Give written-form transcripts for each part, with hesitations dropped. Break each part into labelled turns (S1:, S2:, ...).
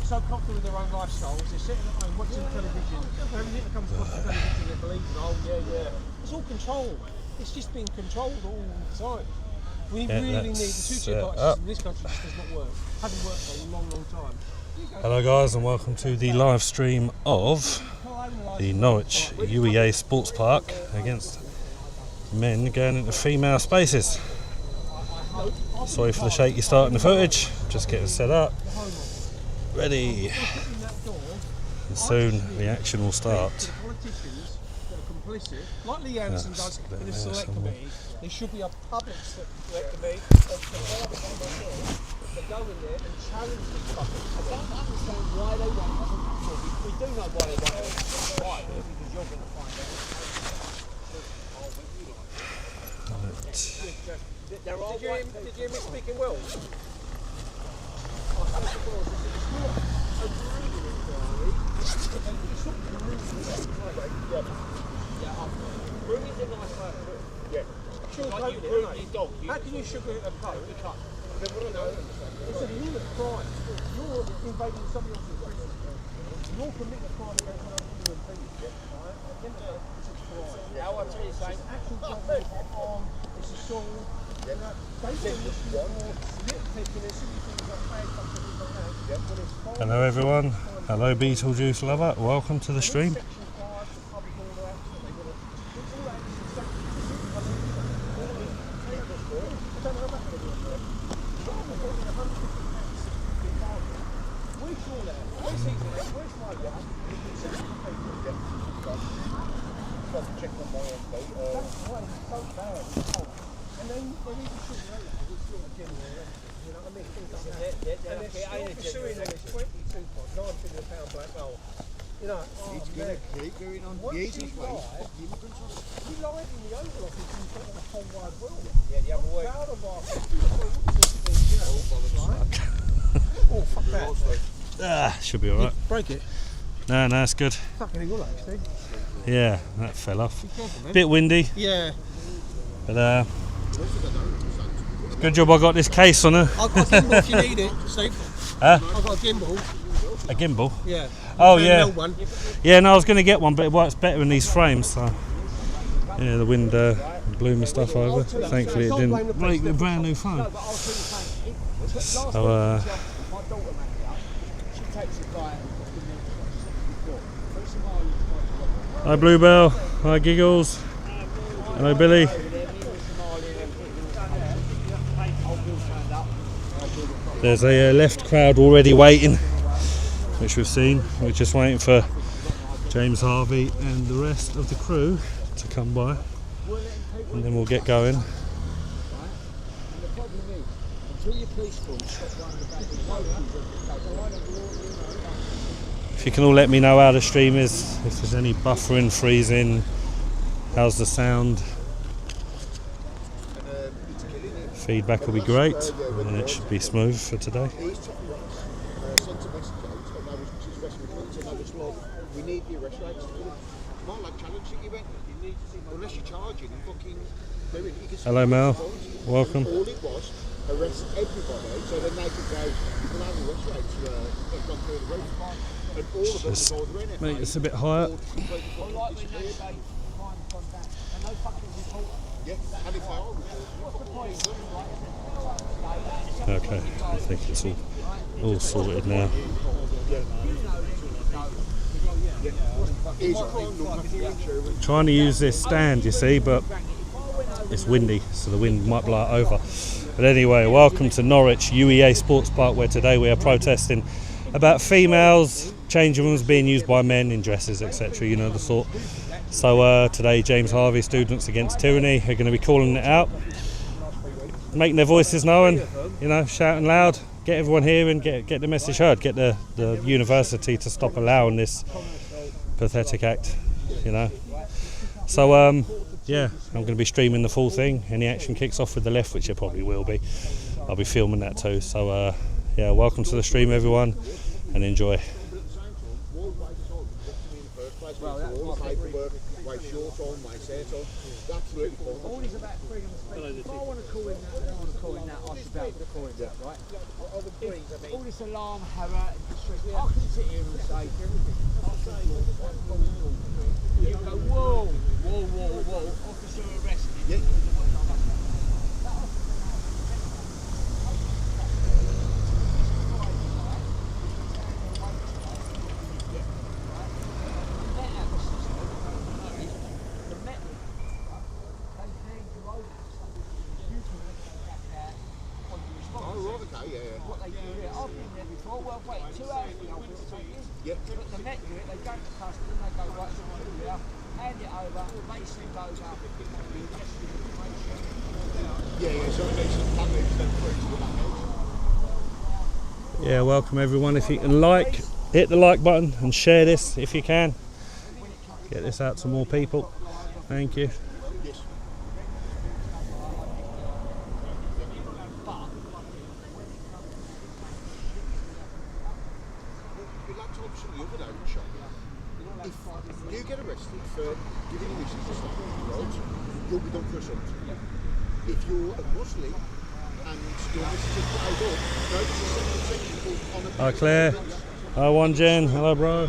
S1: so comfortable with their own lifestyles, they're sitting at home watching television, everything that comes across the television they believe in, oh yeah. It's all controlled. It's just being controlled all the time. We really need the two-tier party system in this country just does not work. Hasn't worked for a long time.
S2: Hello guys, and welcome to the live stream of the Norwich UEA Sportspark against men going into female spaces. Sorry for the shaky start in the footage, just getting set up, ready, and soon the action will start.
S1: Like Lee Anderson does in a select committee, there should be a public select committee of the that go in there and challenge these fuckers. I don't understand why they want it. We do know why they want it. Why? Because you're going to find out. Did you hear me speaking well? Room is a nice way of putting it. How can you sugar a coat? You can't. It's a human crime. You're invading somebody else's privacy. You're committing a crime against another human being. It's a crime. Now I'm saying it's actual job, it's assault.
S2: Hello everyone, hello Beetlejuice lover, welcome to the stream.
S3: It's going to keep going on. The easiest way.
S1: You lied in the Oval Office in front of the whole wide world.
S3: Yeah, the other way.
S1: Oh, fuck that.
S2: Should be alright.
S1: Break it.
S2: No, it's good.
S1: Fucking good, actually.
S2: Yeah, that fell off. Bit windy.
S1: Yeah.
S2: But it's a good job I got this case on her.
S1: I've got a gimbal if you need it, Steve.
S2: Huh?
S1: I've got a gimbal.
S2: A gimbal?
S1: Yeah.
S2: Oh yeah.
S1: One.
S2: Yeah, no, I was going to get one, but it works better in these frames. So yeah, the wind blew my stuff over. Thankfully, it didn't break the brand new phone. So hi Bluebell, hi Giggles, hello Billy. There's a left crowd already waiting, which we've seen. We're just waiting for James Harvey and the rest of the crew to come by, and then we'll get going. If you can all let me know how the stream is, if there's any buffering, freezing, how's the sound? Feedback will be great, and it should be smooth for today.
S3: We need the arrest rates. Not like challenging event. Unless you're charging and fucking do it.
S2: Hello Mel, welcome.
S3: All it was, arrest everybody, so then they could go, you can have arrest rates have gone through the roof. And all of them
S2: Just
S3: are ordering it.
S2: make this a bit higher.
S3: Yeah, and if they are,
S2: Okay, I think it's all sorted now. Trying to use this stand, you see, but it's windy, so the wind might blow it over. But anyway, welcome to Norwich UEA Sportspark, where today we are protesting about females, changing rooms being used by men in dresses, etc. You know the sort. So today, James Harvey Students against Tyranny are going to be calling it out, making their voices known, you know, shouting loud, get everyone here and get the message heard, get the university to stop allowing this pathetic act, you know. So yeah, I'm going to be streaming the full thing, and the action kicks off with the left, which it probably will be. I'll be filming that too. So yeah, welcome to the stream everyone, and enjoy.
S3: waste your time, waste their time. Absolutely fine.
S1: All is about freedom of speech. If I want to call in that and I want to call in that, I should be able to call in that, right? If all this alarm, horror, and distress, I can sit here and say, you go, whoa, whoa, whoa, whoa, officer arrested.
S3: Yeah.
S2: Yeah, welcome everyone. If you can hit the like button and share this if you can. Get this out to more people. Thank you.
S3: If you get arrested for giving emissions to stop, right, you'll be done for assault. If you're a Muslim and your missus is played up, notice a separate section on a...
S2: Hi Claire. Hi One Jen. Hello bro.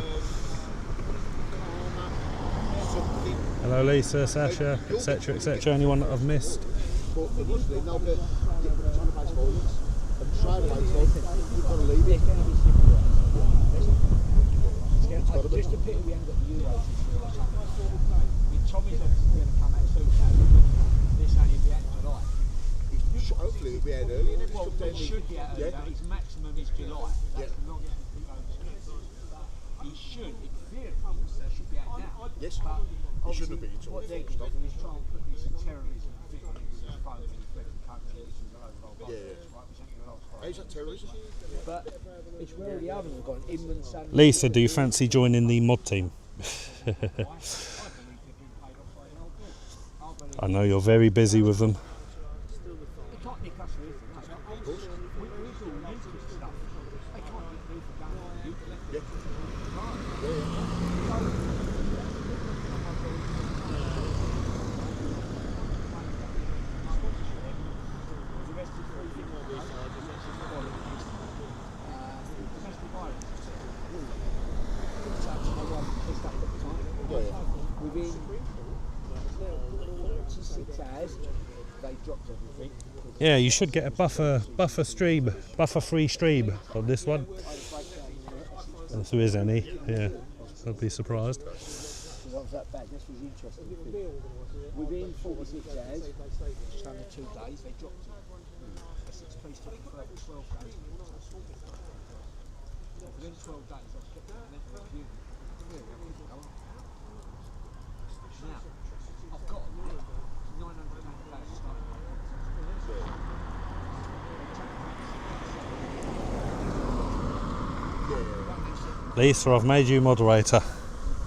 S2: Hello Lisa, Sasha, etc, etc. Anyone that I've missed?
S3: But the Muslim, they'll get trying to face violence. And straight away, you've got to leave it.
S1: Just a pity we haven't got the Euros this year or something. I mean, Tommy's obviously going to come out soon. This only be out in July.
S3: Hopefully it'll be out early.
S1: Well, it should be out early. His maximum is July. That's the longest it goes. He should, in theory, should be out now.
S3: Yes,
S1: but
S3: he shouldn't have been until
S1: what they're going to do is try and put this terrorism thing on his phone when he fled the country. This is a load of old bullshit, right? Which ain't going to last.
S3: How's that terrorism?
S1: But it's where the others have gone. Inman, Sun.
S2: Lisa, do you fancy joining the mod team? I know you're very busy with them.
S1: Within 46 hours, they dropped everything.
S2: Yeah, you should get a buffer-free stream on this one. If there is any, yeah, I'd be surprised.
S1: That was that bad. This was interesting. Within 46 hours, just under 2 days, they dropped it. Essex Police took it for 12 days. Within 12 days, I kept it and then reviewed it. Now, I've got £900 starting.
S2: Lisa, I've made you moderator.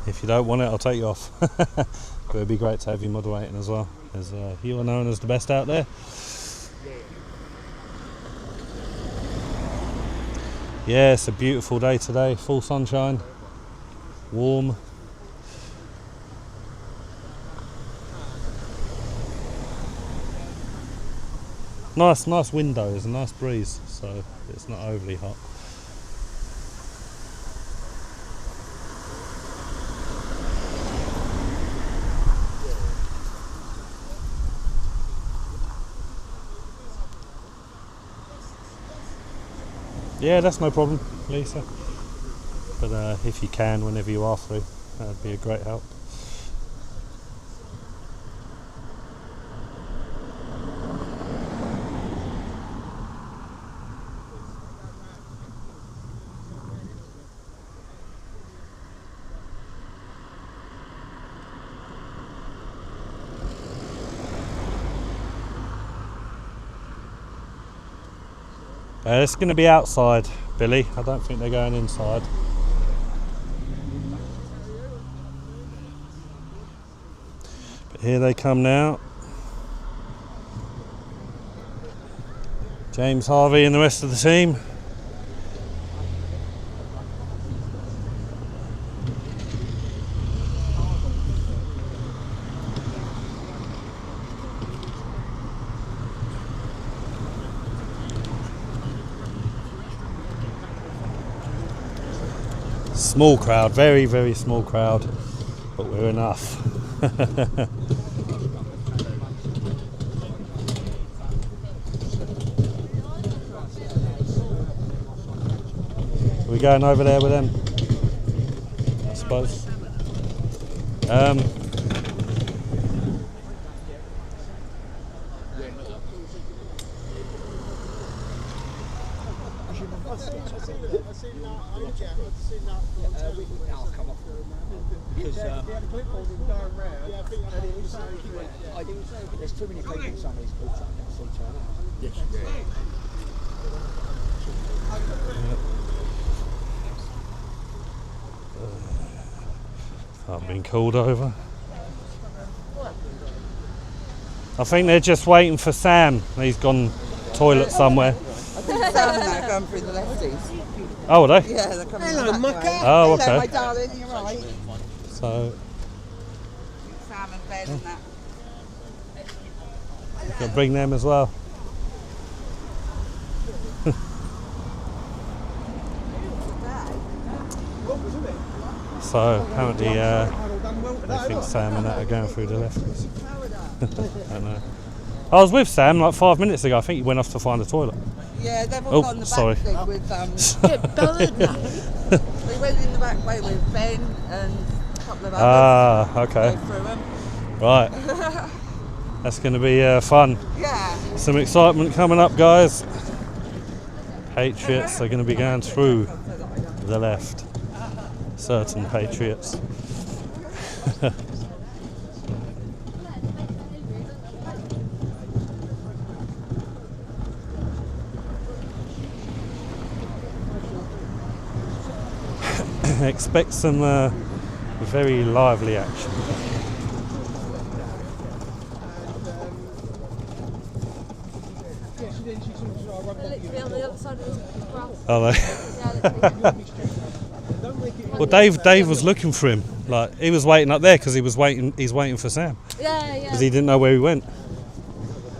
S2: If you don't want it, I'll take you off. But it'd be great to have you moderating as well, as you are known as the best out there. Yeah, it's a beautiful day today, full sunshine, warm. Nice windows, a nice breeze, so it's not overly hot. Yeah, that's no problem, Lisa. But if you can, whenever you are free, that'd be a great help. It's going to be outside, Billy. I don't think they're going inside. But here they come now. James Harvey and the rest of the team. Small crowd, very, very small crowd, but we're enough. Are we going over there with them? I suppose.
S4: There's too many people in some of these groups that I can see turn up.
S3: Yes, yeah.
S2: I've been called over. I think they're just waiting for Sam. He's gone toilet somewhere.
S5: I think Sam and I are going through the lefties.
S2: Oh, are they?
S5: Yeah, they're coming
S1: Hello,
S5: that
S1: mucker.
S5: way.
S2: Oh,
S5: Hello, my
S2: okay.
S5: darling, you're right.
S2: So,
S5: Sam and Ben and that.
S2: gonna bring them as well. So apparently, I think Sam and that are going through the lefties. I don't know. I was with Sam like 5 minutes ago. I think he went off to find a toilet.
S5: Yeah, they've all
S2: Oh,
S5: gone the back
S2: sorry.
S5: thing with we went in the back way with Ben and a couple of others.
S2: Ah, okay.
S5: Go through them.
S2: Right. That's going to be fun.
S5: Yeah.
S2: Some excitement coming up, guys. Patriots are going to be going through the left. Certain patriots. Expect some very lively action.
S6: Literally on the other side of this grass.
S2: Are they? Well, Dave was looking for him. Like he was waiting up there because he was waiting. He's waiting for Sam
S6: Yeah, yeah.
S2: because he didn't know where he went.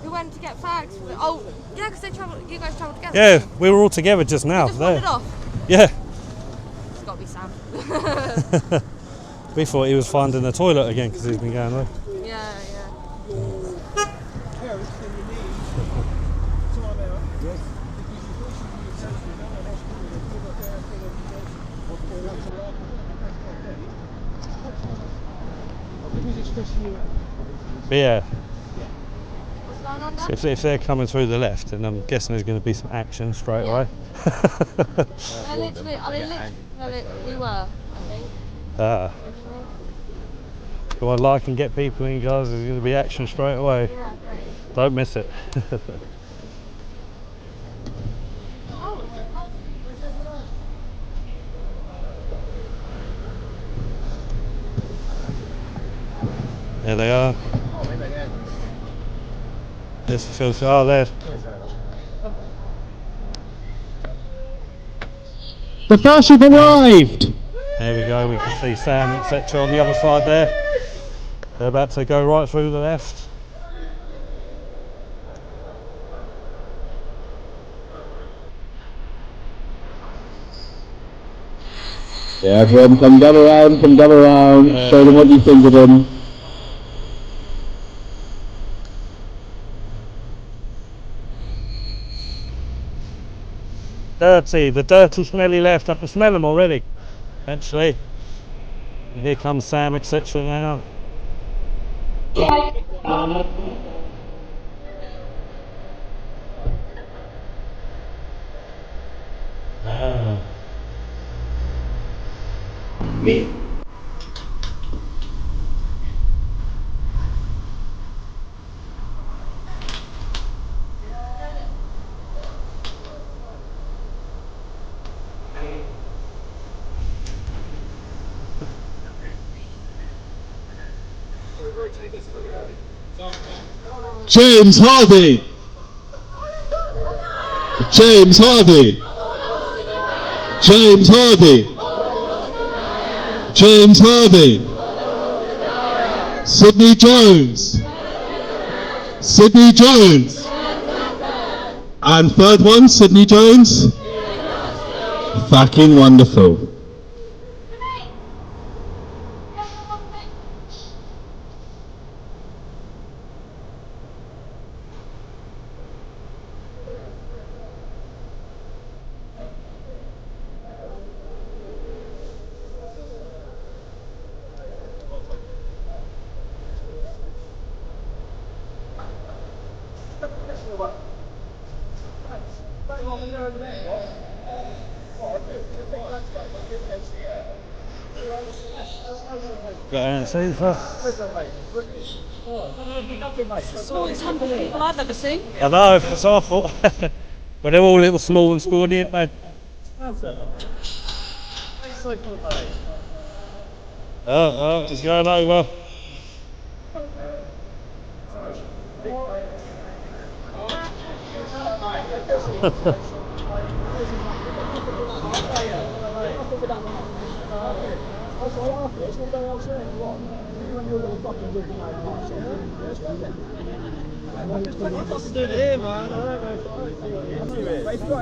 S6: We went to get fags. Oh, yeah, because you guys travelled together.
S2: Yeah, we were all together just now.
S6: Just
S2: There.
S6: wandered off.
S2: Yeah.
S6: It's got to be Sam.
S2: We thought he was finding the toilet again because he's been going there.
S6: Yeah, yeah.
S2: But yeah,
S6: What's going on, Dad?
S2: if they're coming through the left, then I'm guessing there's going to be some action straight away.
S6: We were, I think.
S2: Ah. Come on, like and get people in, guys. There's going to be action straight away.
S6: Yeah, great.
S2: Don't miss it. There they are. There's the filter. Oh, there.
S7: The first have arrived!
S2: There we go. We can see Sam, etc. on the other side there. They're about to go right through the left.
S7: Yeah, everyone come gather around, show them what you think of them.
S2: The dirty, smelly left. I can smell them already, actually. And here comes Sam, etc. now.
S7: James Harvey! James Harvey! James Harvey! James Harvey! Sydney Jones! Sydney Jones! And third one, Sydney Jones? Fucking wonderful.
S2: Got an answer.
S6: Smallest humble people I've ever seen.
S2: I know, it's awful. But they're all little small and scrawny, aren't they? Oh, it's going over.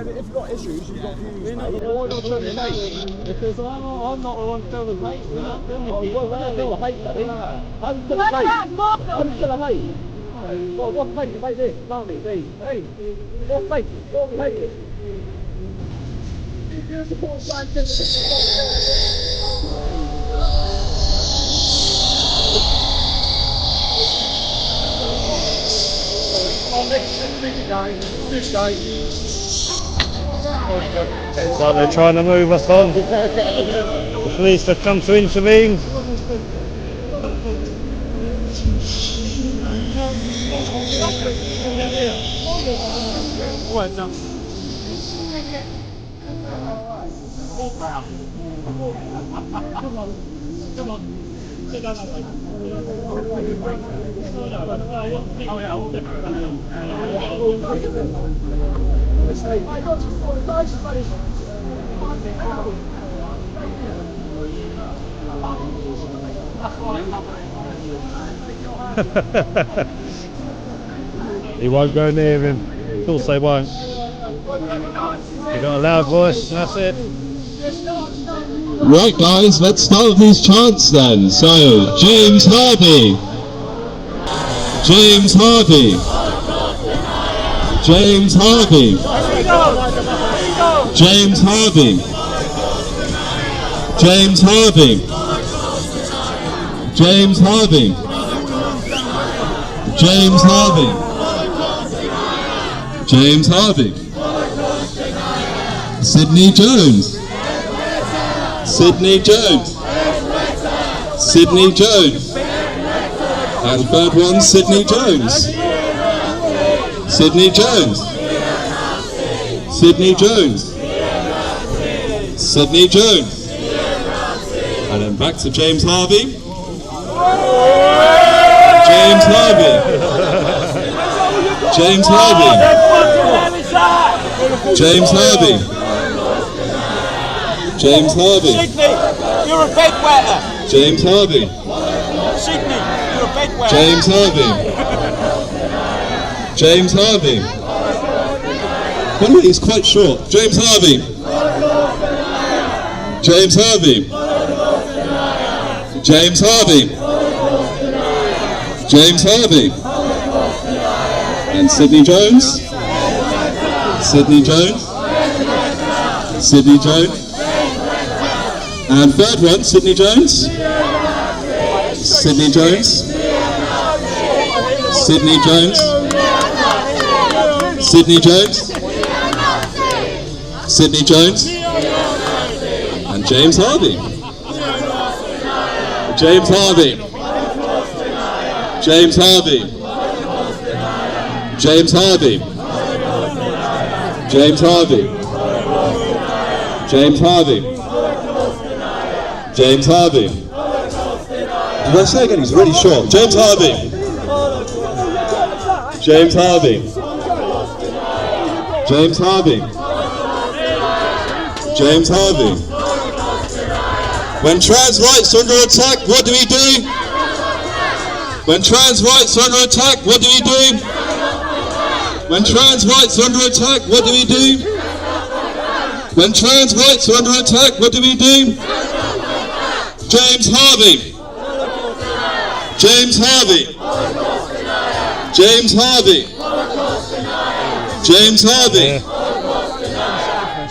S1: If you've got issues, you've got views. Why not turn the hate?
S4: Because I'm not the one filming hate. We're not filming hate. Well, we're not filming hate, buddy. I'm still a hate. I'm still a hate. Well, what fake to make this? Blimey, see. Hey, what fake? What fake? If you support
S2: So they're trying to move us on. The police have come to intervene. He won't go near him. Of course they won't. You've got a loud voice, that's it.
S7: Right guys, let's start with these chants then. So, James Harvey. James Harvey. James Harvey. James Harvey. James Harvey. James Harvey. James Harvey. James Harvey. Sydney Jones. Sydney Jones. Sydney Jones. And third one, Sydney Jones. Sydney Jones. Sydney Jones. Sydney Jones. And then back to James Harvey. James Harvey. James Harvey. James Harvey. James Harvey.
S1: Sydney, you're a bedwetter.
S7: James Harvey.
S1: Sydney, you're a bedwetter.
S7: James Harvey. James Harvey. By the way, he's quite short. James Harvey. James Harvey. James Harvey. James Harvey. And Sydney Jones. Sydney Jones. Sydney Jones. And third one, Sydney Jones. Sydney Jones. Sydney Jones. Sydney Jones. Sydney Jones. And James Harvey. James Harvey. James Harvey. James Harvey. James Harvey. James Harvey. James Harvey. Did I say again? He's really short. James Harvey. James Harvey. James Harvey. James Harvey. When trans rights are under attack, what do we do? When trans rights are under attack, what do we do? When trans rights are under attack, what do we do? When trans rights are under attack, what do we do? James Harvey. James Harvey. James Harvey. James Harvey.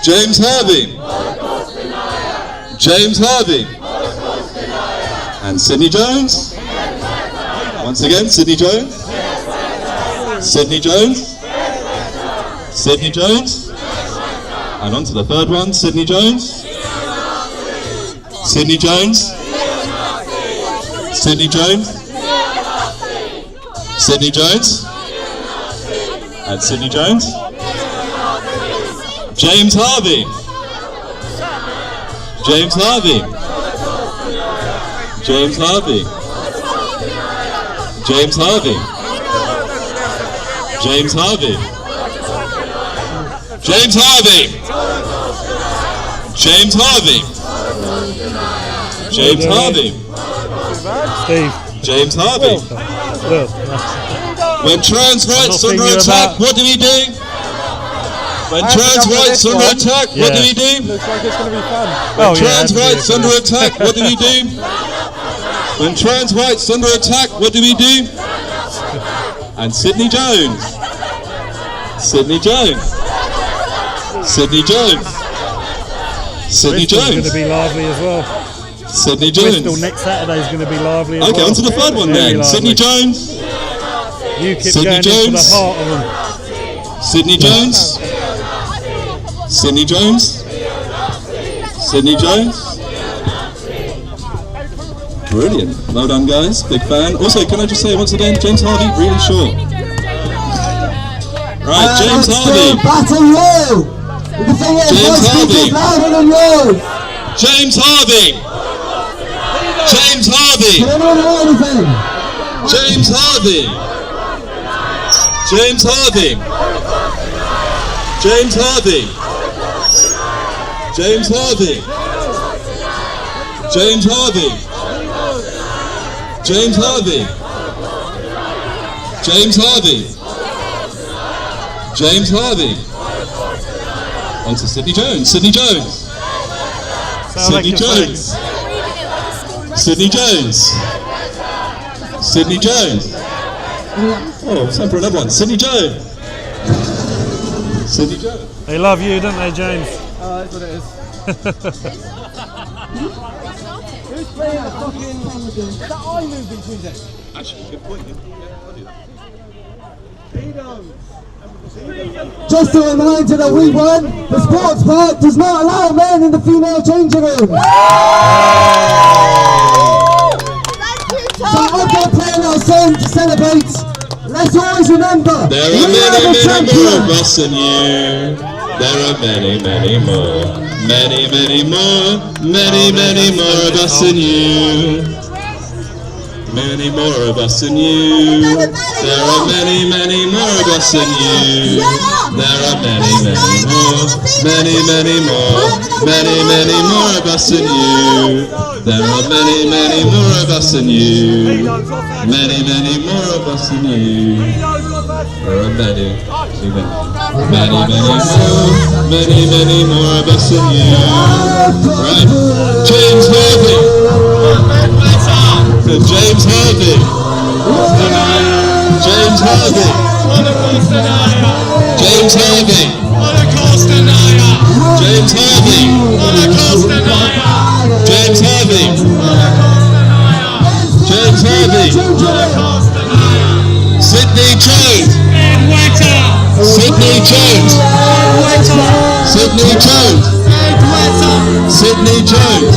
S7: James Harvey. James Harvey. And Sydney Jones. Once again, Sydney Jones. Sydney Jones. Sydney Jones. And on to the third one, Sydney Jones. Sydney Jones. Sydney Jones. Sydney Jones. And Sydney Jones. James Harvey. James Harvey. James Harvey. James Harvey. James Harvey. James Harvey. James Harvey. James Harvey.
S2: Steve.
S7: James Harvey.
S2: Will.
S7: When trans rights
S2: I'm not
S7: under
S2: thinking
S7: attack,
S2: about-
S7: what do we do? When trans rights under attack, what do we do?
S1: Looks like it's going to be fun.
S7: When
S2: Oh, yeah,
S7: trans
S2: that'd be
S7: rights
S2: good.
S7: under attack, what do we do? When trans rights under attack, what do we do? And Sydney Jones. Sydney Jones. Sydney Jones. Sydney
S2: Bristol's going
S7: Jones.
S2: to be lively as well.
S7: Sydney
S2: Bristol
S7: Jones.
S2: next Saturday is going to be lively as
S7: Okay,
S2: well.
S7: on to the third one
S2: Very
S7: then. Sydney
S2: lively.
S7: Jones.
S2: UKIP
S7: Sydney
S2: going into
S7: Jones.
S2: the heart of them.
S7: Sydney Jones. Sydney Jones. Sydney Jones. Brilliant. Well done, guys. Big fan. Also, can I just say once again, James Harvey, really short. Right, James Harvey.
S8: Battle royal! The thing is,
S7: James
S8: my speech
S7: Harvey.
S8: is louder than yours!
S7: James Harvey. James Harvey.
S8: Can anyone hear anything?
S7: James Harvey. James Harvey. James Harvey. James Harvey. James Harvey. James Harvey. James Harvey. James Harvey. On to Sydney Jones. Sydney Jones. Sydney Jones. Sydney Jones. Sydney Jones. Oh, it's time for another one. Sydney Jones. Sydney Jones.
S2: They love you, don't they, James?
S1: That's what it is. Who's playing the fucking... That eye move between them?
S7: Actually, good point. Yeah, I'll do that.
S8: Just a reminder that we won. The sports park does not allow men in the female changing room. So as they're playing our song to celebrate, let's always remember,
S7: There
S8: we
S7: are many,
S8: are the
S7: many more of
S8: champions.
S7: us than you. There are many, many more. Many, many more. Many, many more of us than you. Many more of us than you. There are many, many more of us than you. There are many, many more. Many, many more. Many, many more of us than you. There are many, many more of us than you. Many, many more of us than you. There are many, many, many more. Many, many more of us than you. Right. James Harvey. James Harvey. James Harvey. James Harvey. James Harvey. James Harvey. James Harvey. Sydney Jones. Sydney Jones. Sydney Jones. Sydney Jones.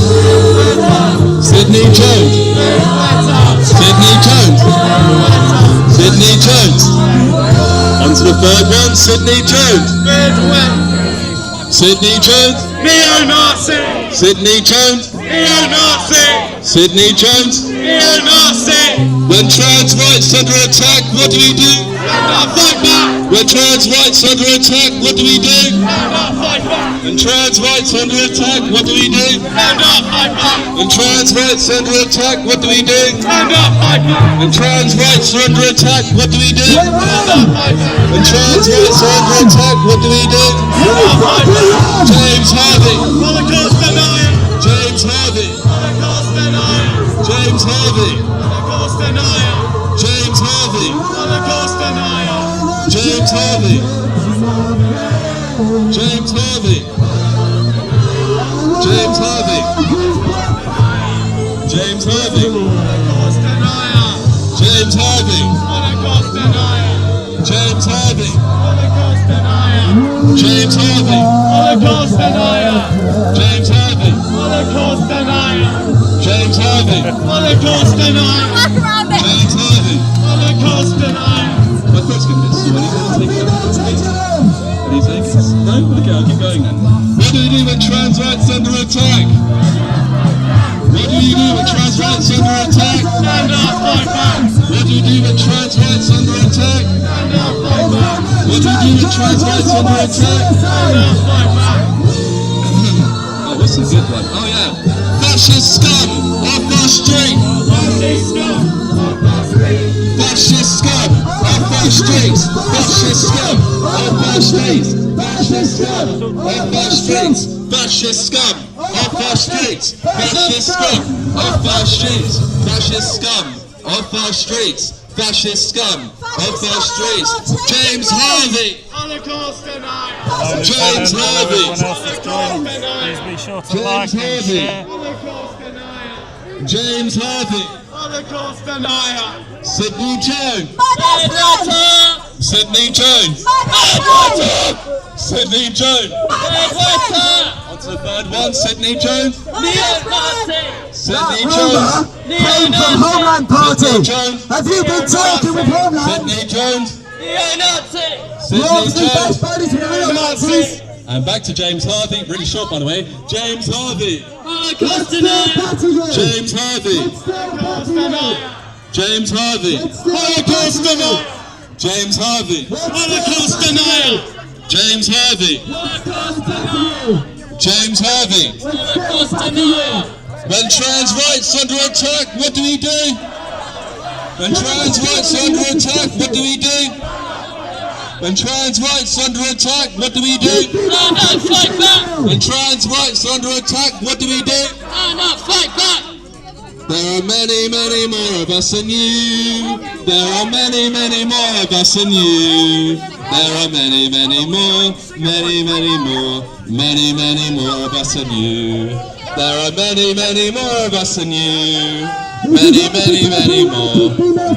S7: Sydney Jones. Sydney Jones. Sydney Jones. On to the third one, Sydney Jones. Sydney Jones.
S1: Neo-Nazi!
S7: Sydney Jones.
S1: Neo-Nazi!
S7: Sydney Jones.
S1: Neo-Nazi!
S7: When trans rights under attack, what do we do?
S1: Fight back!
S7: When trans rights under attack, what do we do?
S1: Fight back!
S7: When trans rights under attack, what do we do?
S1: Fight back!
S7: When trans rights under attack, what do we do?
S1: Fight back!
S7: When trans rights are under attack, what do we do?
S1: Fight back!
S7: When trans rights are under attack, what do we do? James Harvey.
S1: Holocaust denier!
S7: James Harvey.
S1: Holocaust denier!
S7: James Harvey.
S1: Holocaust denier!
S7: James Harvey.
S1: Holocaust denier!
S7: James Harvey. James Harvey. James Harvey. James Harvey.
S1: Holocaust denier!
S7: James Harvey.
S1: Holocaust denier!
S7: James Harvey.
S1: Holocaust denier!
S7: James Harvey.
S4: Holocaust denier.
S7: James Harvey.
S4: Holocaust denier.
S7: James Harvey.
S4: Holocaust denier.
S6: Walk around it.
S7: James Harvey.
S4: Holocaust denier.
S7: My throat's getting a bit sore. Any seconds? No? Okay, I'll keep going then. What do you do when trans rights under attack? What do you do when trans rights under attack?
S4: Stand up, fight back.
S7: What do you do when trans rights under attack?
S4: Stand up, fight back.
S7: What do you do when trans rights under attack?
S4: Stand up, fight back.
S7: Oh, what's a good one? Oh yeah. Fascist scum off our street.
S4: Fascist scum.
S7: Fascist scum off our streets. Fascist scum off our streets. Fascist scum off our streets. Fascist scum off our streets. Fascist scum off our streets. Fascist scum off our streets. Fascist scum off our streets. James Harvey.
S4: Holocaust denier.
S7: James Harvey.
S2: Everyone else has joined. Please be sure to like and
S7: Harvey.
S2: share.
S4: Holocaust denier.
S7: James Harvey.
S4: Holocaust denier.
S7: Sydney Jones.
S4: Bedwetter.
S7: Sydney Jones. Sydney Jones.
S4: Bedwetter.
S7: On to the third one. Sydney Jones.
S4: Neo-Nazi.
S7: Sydney
S8: Rumor
S7: Jones.
S8: came from Homeland Party.
S7: Sydney Jones.
S8: Have you been talking with Homeland?
S7: Sydney Jones.
S4: Neo-Nazi.
S8: You're
S7: Sydney
S8: obviously best
S7: Jones.
S8: buddies with the Nazis.
S7: And back to James Harvey. Really short, by the way. James Harvey.
S4: Holocaust
S8: Still
S4: denier.
S8: battling.
S7: James Harvey.
S8: Still battling.
S7: James Harvey.
S8: Holocaust denier.
S7: James Harvey.
S4: Holocaust denier.
S7: James Harvey.
S4: Holocaust denier.
S7: James Harvey.
S4: Holocaust denier.
S7: When trans rights under attack, what do we do? When trans rights under attack, what do we do? When trans rights under attack, what do we do?
S4: Stand up, fight back.
S7: When trans rights under attack, what do we do?
S4: Stand up, fight back.
S7: There are many, many more of us than you. There are many, many more of us than you. There are many, many more, many, many more, many, many more of us than you. There are many, many more of us than you. Many, many, many more.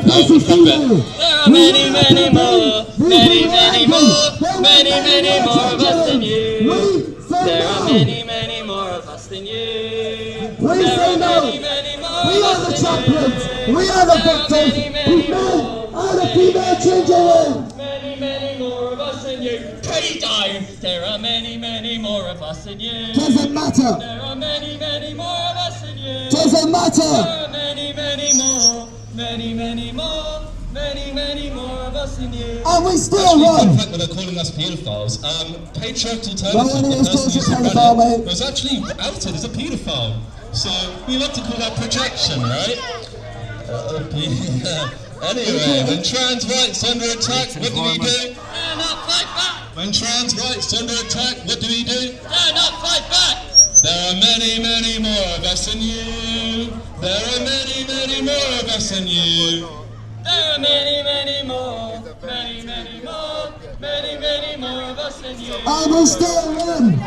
S7: Oh, from there.
S4: There are many, many more, many, many more, many, many more of us than you. There are many, many more of us than you.
S8: We say no. We are the champions. We are the victors. We men are the female changing room.
S4: Many, many more of us than you. Please don't. There are many, many more of us than you.
S8: Doesn't matter.
S4: There are many, many more of us than you.
S8: Doesn't
S4: There
S8: matter.
S4: are many, many more, many, many more, many, many more of us than you.
S8: And we still
S7: Actually,
S8: won.
S7: fun fact that they're calling us paedophiles. Patriarch
S8: No one
S7: Alternative, the
S8: is
S7: person who
S8: talking
S7: said
S8: paedophile,
S7: Reddit,
S8: mate.
S7: was actually outed as a paedophile. So we like to call that projection, right? Anyway, when trans rights under attack, what do we do?
S4: Stand up, fight back.
S7: When trans rights under attack, what do we do?
S4: Stand up, fight back.
S7: There are many, many more of us than you. There are many, many more of us than you.
S4: There are many, many more, many, many more, many, many more of us than you.
S8: And we still win.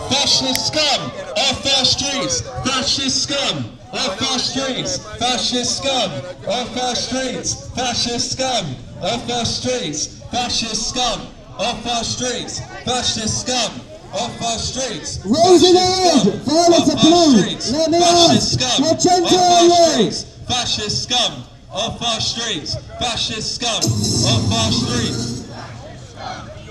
S7: Fascist scum off our streets. Fascist scum off our streets. Fascist scum off our streets. Fascist scum off our streets. Fascist scum off our streets. Fascist scum off our streets.
S8: Raise your hand. Violet to blue. Let me
S7: Fascist
S8: ask.
S7: scum
S8: What gender
S7: off
S8: are
S7: our
S8: you?
S7: streets. Fascist scum off our streets. Fascist scum off our streets.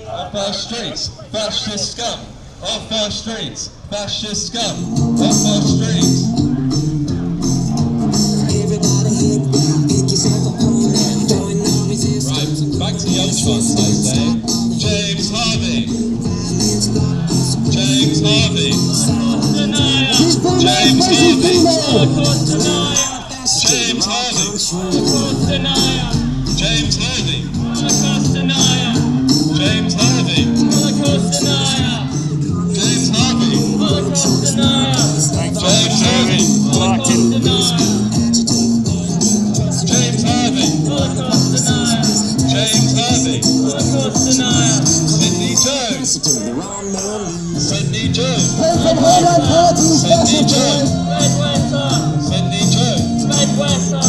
S7: Off our streets. Fascist scum off our streets. Fascist scum off our streets. Right, back to the old chants, I say. James Harvey. James Harvey.
S8: She's from
S7: James
S8: She's
S7: Harvey.
S8: female.
S7: James Harvey.
S4: Holocaust denier.
S7: James Harvey.
S4: Holocaust denier.
S7: James Harvey.
S4: Holocaust denier.
S7: James Harvey.
S4: Holocaust denier.
S7: James Harvey.
S4: Holocaust denier.
S7: James Harvey.
S4: Holocaust denier.
S7: James Harvey.
S4: Holocaust denier.
S7: Sydney Jones. Sydney Jones.
S8: Came from Homeland Party special
S7: Sydney Jones.
S8: time.
S4: Bedwetter.
S7: Sydney Jones.
S4: Bedwetter.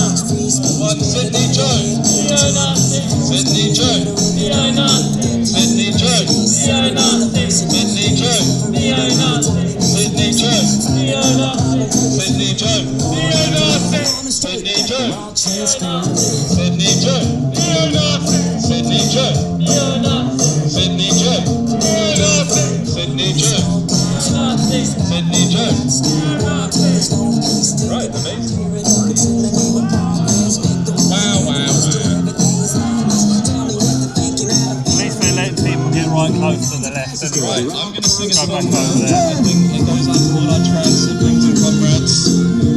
S7: One Sydney Jones.
S4: Neo-Nazi.
S7: Sydney Jones.
S4: Neo-Nazi.
S7: Sydney Jones. Right, amazing. Wow, wow, wow.
S2: At least they're letting people get right close to the left anyway.
S7: Right, I'm going to sing a
S2: Go
S7: song
S2: back
S7: now.
S2: over there.
S7: I think it goes out to all our trans siblings and comrades,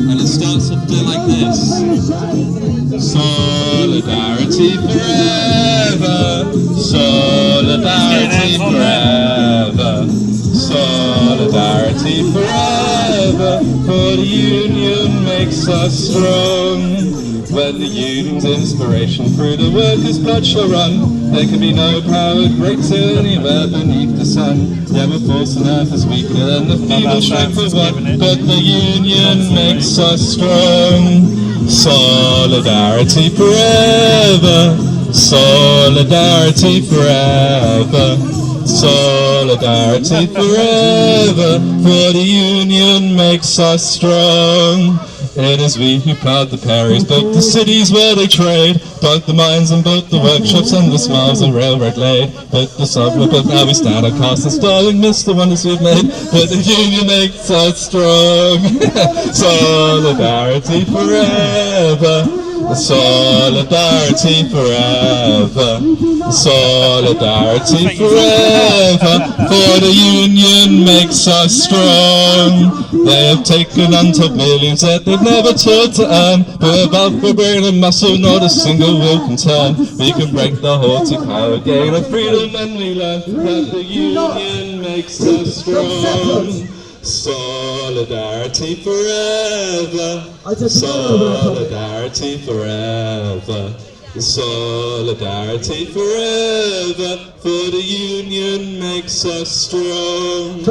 S7: and it starts off a bit like this. Solidarity forever, solidarity forever, solidarity forever, for the union makes us strong. When the union's inspiration through the workers' blood shall run, there can be no power greater anywhere beneath the sun. Yeah, we're force on earth is weaker than the feeble strength of one, but the union makes us strong. Solidarity forever, solidarity forever, solidarity forever, for the union makes us strong. It is we who plowed the prairies, built the cities where they trade, dug the mines and built the workshops and the smiles the railroad laid. Built the suburb, but now we stand our cast and starring, miss the wonders we've made, but the union makes us strong. Solidarity forever, solidarity forever, solidarity forever, for the union makes us strong. They have taken untold millions that they've never toiled to earn, but above for brain and muscle, not a single will can turn. We can break the haughty power, gain of freedom, and we learn that the union makes us strong. Solidarity forever, solidarity forever, solidarity forever, for the union makes us strong. In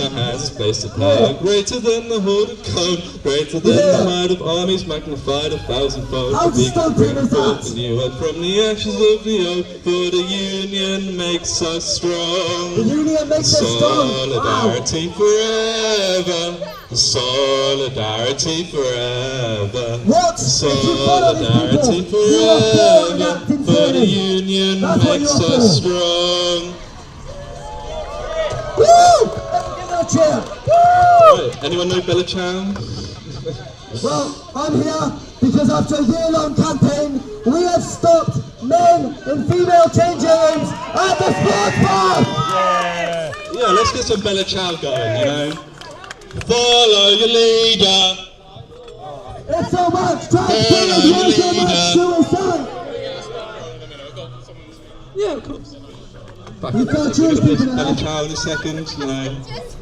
S7: our hands is placed a power greater than the horde of code, greater than the might of armies magnified 1,000-fold. We can bring forth the new and from the ashes of the old, for the union makes us strong.
S8: The union makes us strong.
S7: Solidarity forever, solidarity forever,
S8: What?
S7: solidarity forever, for the union makes us strong.
S8: Woo! Give it a cheer.
S7: Right, anyone know Bella Chow?
S8: Well, I'm here because after a year-long campaign, we have stopped men and female changing rooms at the sports park.
S7: Yeah, let's get some Bella Chow going, you know. Follow your leader.
S8: It's so much. Transgender is so much suicide.
S7: Yeah, of course.
S8: You can't choose people now.
S7: Bella Chow in a second, you know.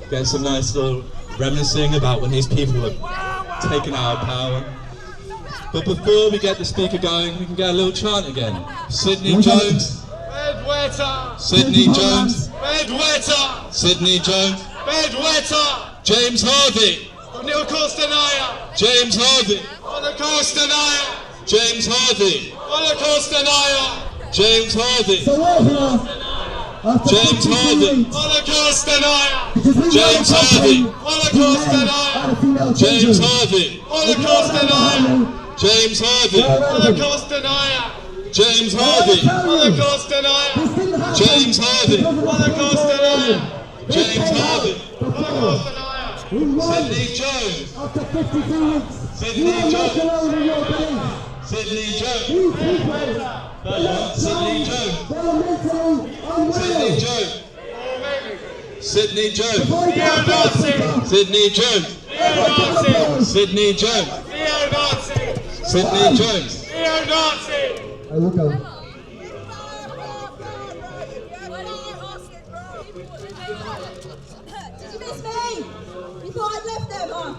S7: Get some nice little reminiscing about when these people were taking our power. But before we get the speaker going, we can get a little chant again. Sydney Jones.
S1: Bedwetter.
S7: Sydney Jones.
S1: Bedwetter.
S7: Sydney Jones.
S1: Bedwetter.
S7: James Harvey.
S1: Holocaust denier.
S7: James Harvey.
S1: Holocaust denier.
S7: James Harvey.
S1: Holocaust denier.
S7: James Harvey.
S8: So we're here after
S7: James
S8: 52
S7: Harvey.
S8: weeks
S1: Holocaust denier.
S8: because we
S7: James
S8: know
S7: Harvey.
S1: Holocaust
S8: men
S1: denier.
S8: and female
S7: James
S8: changing.
S7: Harvey.
S1: Holocaust denier.
S7: James Harvey.
S1: Holocaust denier.
S7: James Harvey.
S1: Holocaust denier.
S8: This didn't happen
S7: James Harvey.
S8: because of
S1: Holocaust denier.
S7: James Harvey.
S1: Holocaust denier.
S8: We won
S7: Sydney Jones.
S8: after 52 weeks.
S7: Sydney
S8: You are not
S7: Jones.
S8: alone in your belief.
S7: Sydney Jones.
S8: These people are not
S7: Sydney
S8: strong.
S7: Jones.
S8: They are mentally
S7: Sydney
S8: unwell.
S7: Jones. Sydney Jones.
S1: Neo-Nazi.
S7: Sydney Jones.
S1: Neo-Nazi.
S7: Sydney Jones.
S1: Neo-Nazi.
S7: Sydney Jones.
S1: Neo-Nazi.
S8: I will go.
S9: Did you miss me? You thought I'd left them, huh?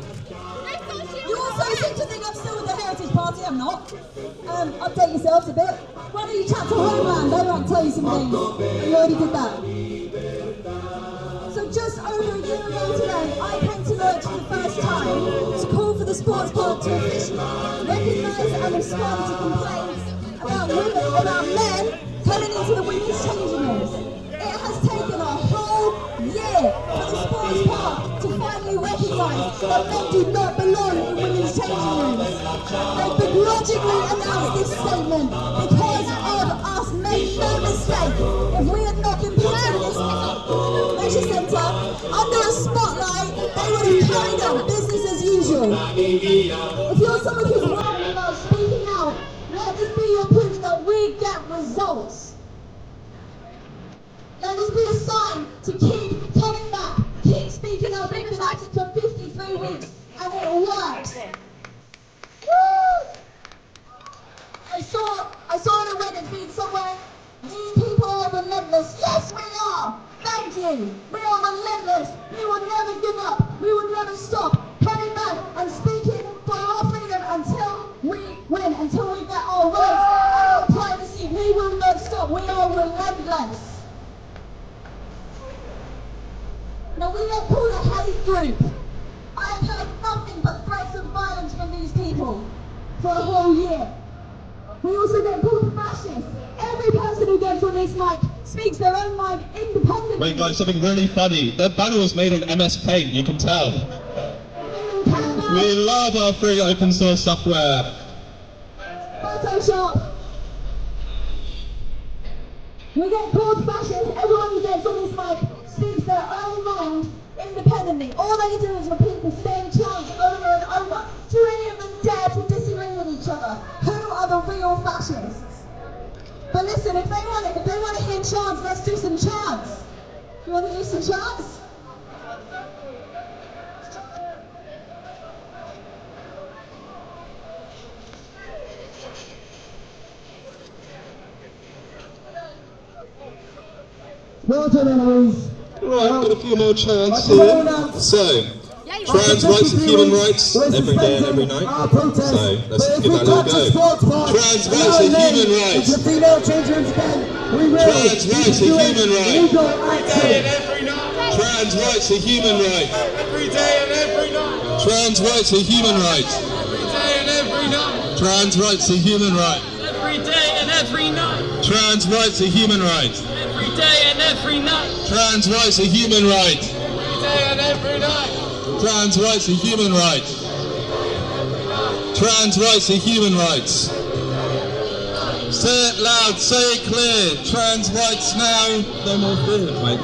S9: You also seem to think I'm still with the Heritage Party. I'm not. Update yourselves a bit. Why don't you chat to Homeland? They might tell you some things. You already did that. So just over a year ago today, I came to Norwich for the first time to call for the sports park to officially recognise and respond to complaints about men coming into the women's changing rooms. It has taken a whole year for the sports park to finally recognise that men do not belong in women's changing rooms. They begrudgingly announced this statement because of us. Make no mistake, if we had not been put in this leisure centre under a spotlight, they would have carried on business as usual. If you're someone who's worried about speaking out, let this be your proof that we get results. Let this be a sign to keep coming back, keep speaking up. We've been at it for 53 weeks, and it works. Woo! I saw in a Reddit feed somewhere, these people are relentless. Yes, we are. Thank you. We are relentless. We will never give up. We will never stop coming back and speaking for our freedom until we win, until we get our rights and our privacy. We will not stop. We are relentless. Now, we are called a hate group. I have heard nothing but threats of violence from these people for a whole year. We also get called fascists. Every person who gets on this mic speaks their own mind independently.
S7: Wait guys, something really funny. That banner was made in MS Paint, you can tell. We love our free open source software.
S9: Photoshop. We get called fascists. Everyone who gets on this mic speaks their own mind independently. All they do is repeat the same chants over and over. Do any of them dare to disagree with each other? Who are the real fascists? But listen, if they want to hear chants, let's do some chants. You want to do some chants?
S8: Well done, enemies.
S7: Right, got a few more chants here. So, trans rights and human rights every day and every night. So, let's give that a little go. Trans rights and human rights. Trans rights and human rights. Trans rights and human rights.
S1: Every day and every night.
S7: Trans rights and human rights.
S1: Every day and every night.
S7: Trans rights and human rights.
S1: Every day and every night.
S7: Trans rights and human rights.
S1: Every day and every night.
S7: Trans rights and human rights.
S1: Every day and every night.
S7: Trans rights and human rights. Trans rights and human rights. Say it loud, say it clear. Trans rights now. No more fear, mate.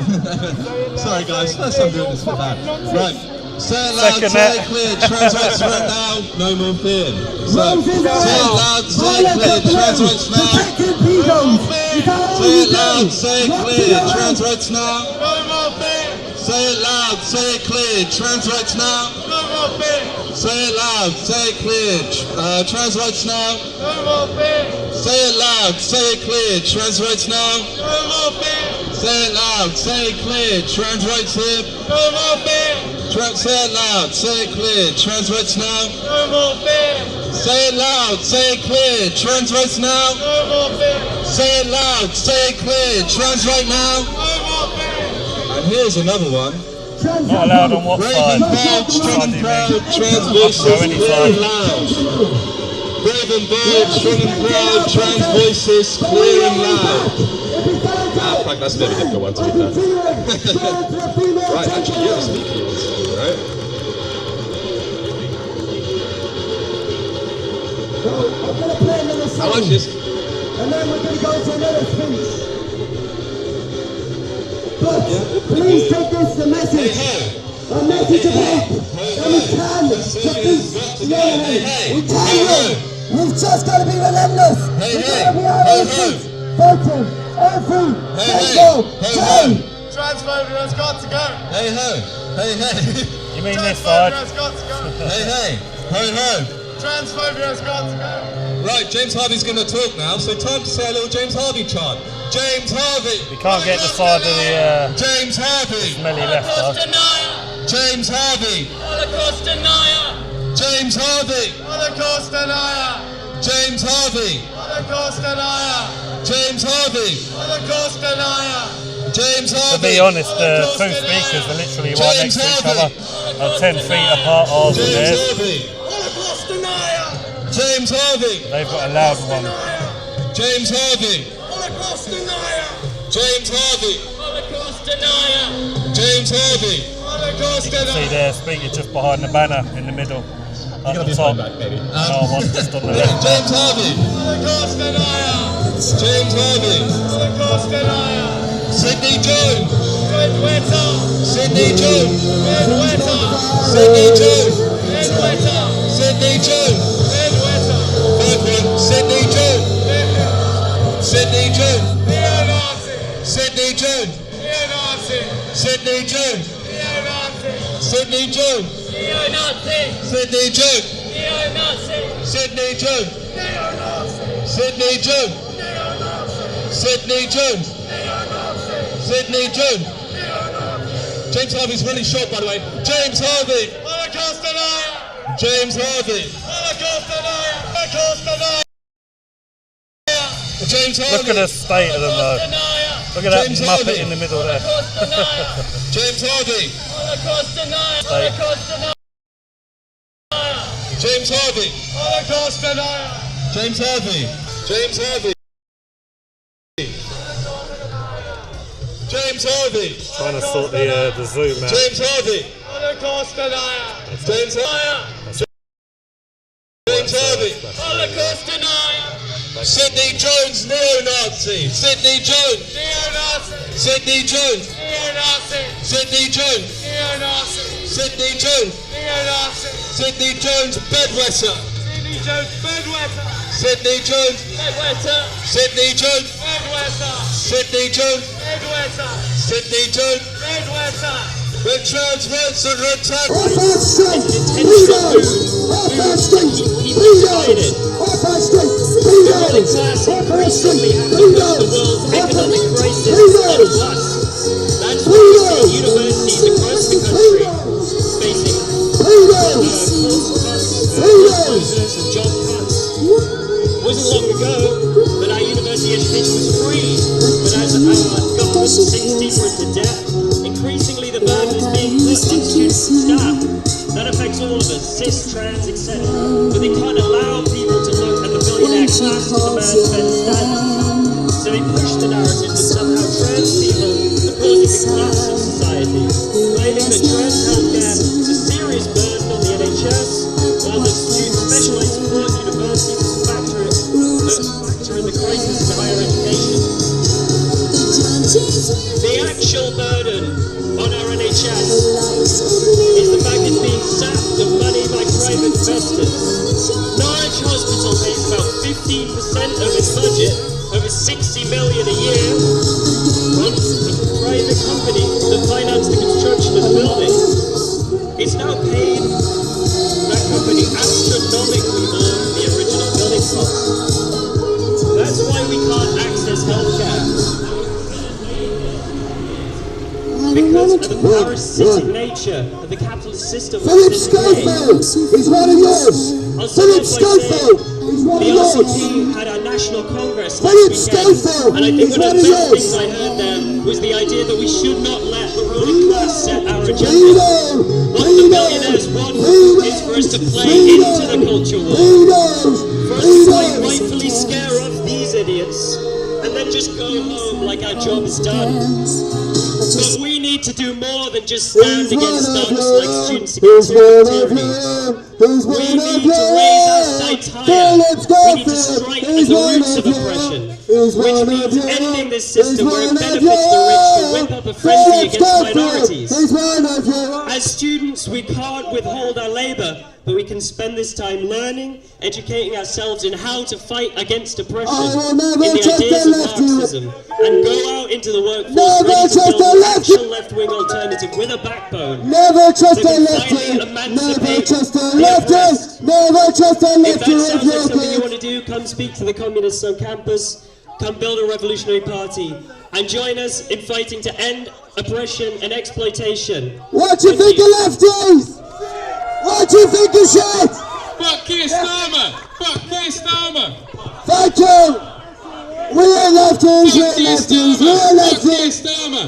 S7: Sorry guys, first time doing this for that. Right. Say it loud, say it clear. Trans rights right now. No more fear. So, say it loud, say it clear. Trans rights now. Say it loud, say it clear. Trans rights now.
S1: No more fear.
S7: Say it loud, say it clear. Trans rights now.
S1: No more fear.
S7: Say it loud, say it clear. Trans rights now.
S1: No more fear.
S7: Say it loud, say it clear. Trans rights now.
S1: No more fear.
S7: Say it loud, say it clear. Trans rights here.
S1: No more fear.
S7: Say it loud, say it clear. Trans rights now.
S1: No more fear.
S7: Say it loud, say it clear. Trans rights now.
S1: No more fear.
S7: Say it loud, say it clear. Trans right now.
S1: No more fear.
S7: And here's another one.
S2: Not allowed on what
S7: Brave and
S2: side?
S7: bold, strong and proud, trans
S2: Go
S7: voices
S2: any
S7: clear
S2: side.
S7: and loud. Brave and bold, strong and proud, trans voices clear and loud. Ah, fuck, that's a bit of a difficult one to be fair. Right, actually, you're speaking ones, right? I like this.
S8: And then we're going to go to another speech. But please take this as a message. A message of hope. And we can defeat the enemy. We can. We've just got to be relentless. We've got to be on our feet. Fighting every single day.
S1: Transphobia has got to go.
S7: Hey ho, hey hey.
S2: You mean this side?
S1: Transphobia has got to go.
S7: Hey hey, ho ho.
S1: Transphobia has got to go.
S7: Right, James Harvey's going to talk now, so time to say a little James Harvey chant. James Harvey!
S2: You can't get the side of the
S7: James Harvey!
S2: smelly left though.
S7: James Harvey!
S1: Holocaust denier.
S7: James Harvey!
S1: Holocaust denier.
S7: James Harvey!
S1: Holocaust denier.
S7: James Harvey!
S1: Holocaust denier.
S7: James
S2: To
S7: Harvey!
S2: be honest, the two speakers are literally right next to each other, and 10 feet apart ours and
S7: James
S2: theirs.
S7: Harvey!
S1: Holocaust denier.
S7: James Harvey!
S2: They've got a loud one.
S7: James Harvey!
S1: Holocaust denier.
S7: James Harvey!
S1: Holocaust denier.
S7: James Harvey!
S1: Holocaust
S2: See
S1: denier.
S2: their speaker just behind the banner in the middle. At the top.
S7: baby.
S2: No one just on the left.
S7: James Harvey!
S1: Holocaust denier.
S7: James Harvey!
S1: Holocaust denier.
S7: Sydney Jones! Sydney June. Sydney June. Sydney June. Third one. Sydney June. Sydney June. Sydney June. Sydney June. Sydney June. Sydney June. Sydney June. Sydney June. Sydney June. Sydney June. James Harvey's really short, by the way. James Harvey. Holocaust denier. James Harvey. Holocaust denier. Holocaust denier. James Harvey.
S2: Look at the state of them though. Look at that muppet in the middle there.
S7: James Harvey. Holocaust denier. Holocaust denier. James Harvey. Holocaust denier. James Harvey. James Harvey. James Harvey.
S2: Trying to sort the zoom out.
S7: James Harvey. Holocaust denier. James Harvey. James Harvey. Holocaust denier. Sydney Jones, neo-Nazi. Sydney Jones. Neo-Nazi. Sydney Jones. Neo-Nazi. Sydney Jones. Neo-Nazi. Sydney Jones. Neo-Nazi. Sydney Jones, bedwetter. Sydney Jones, bedwetter. Sydney Jones, bedwetter. Sydney Jones, bedwetter. Sydney Jones, bedwetter. Sydney Jones, bedwetter. When trans rights are attacked.
S8: Off our street, freedoms! Off our street, freedoms! Off our street, freedoms! Off our street, freedoms! Off our freedoms!
S4: That's why we see universities across the country facing
S8: Freedoms! Freedoms!
S4: and job cuts. It wasn't long ago that our university education was free, but as our government sinks deeper into debt, increasingly the burden is being put on students and staff. That affects all of us, cis, trans, etc. But they can't allow people to look at the billionaire class to demand better standards. So they push the narrative that somehow trans people are causing the collapse of society, claiming that trans healthcare is a serious burden on the NHS, while the specialised support universities is a factor in the crisis in higher education. The actual burden on our NHS is the fact it's being sapped of money by private investors. Norwich Hospital pays about 15% of its budget, over 60 million a year, on a private company that financed the construction of the building. It's now paid that company astronomically more than the original building cost. That's why we can't access healthcare. Because of the parasitic nature of the capitalist system.
S8: Philip Schofield is one of yours. Philip Schofield is one of
S4: the
S8: yours.
S4: RCT had our national congress
S8: Philip
S4: last weekend,
S8: Schofield
S4: and I think
S8: is
S4: one of
S8: one
S4: the
S8: of
S4: best
S8: yours.
S4: things I heard there was the idea that we should not let the ruling class set our agenda. What the billionaires want is for us to play into the culture war, for us to rightfully scare off these idiots, and then just go home like our job is done. But we need to do more than just stand against thugs like students against tyranny. We need to raise our sights higher. We need to strike at the roots of oppression, which means ending this system where it benefits the rich to whip up a frenzy against minorities. As students, we can't withhold our labour, but we can spend this time learning, educating ourselves in how to fight against oppression, in the ideas of Marxism, and go out into the workforce ready to build an actual left-wing alternative with a backbone.
S8: Never trust
S4: that
S8: a
S4: can finally
S8: lefty. Never
S4: emancipate
S8: trust a
S4: the oppressed.
S8: lefty. Never trust a
S4: If
S8: lefty.
S4: that sounds like something you want to do, come speak to the communists on campus, come build a revolutionary party, and join us in fighting to end oppression and exploitation.
S8: What do you think of lefties? What do you think of shit?
S10: Fuck Keir Starmer! Fuck Keir Starmer!
S8: Thank you. We're lefties. We're
S10: Fuck Keir
S8: lefties.
S10: Starmer!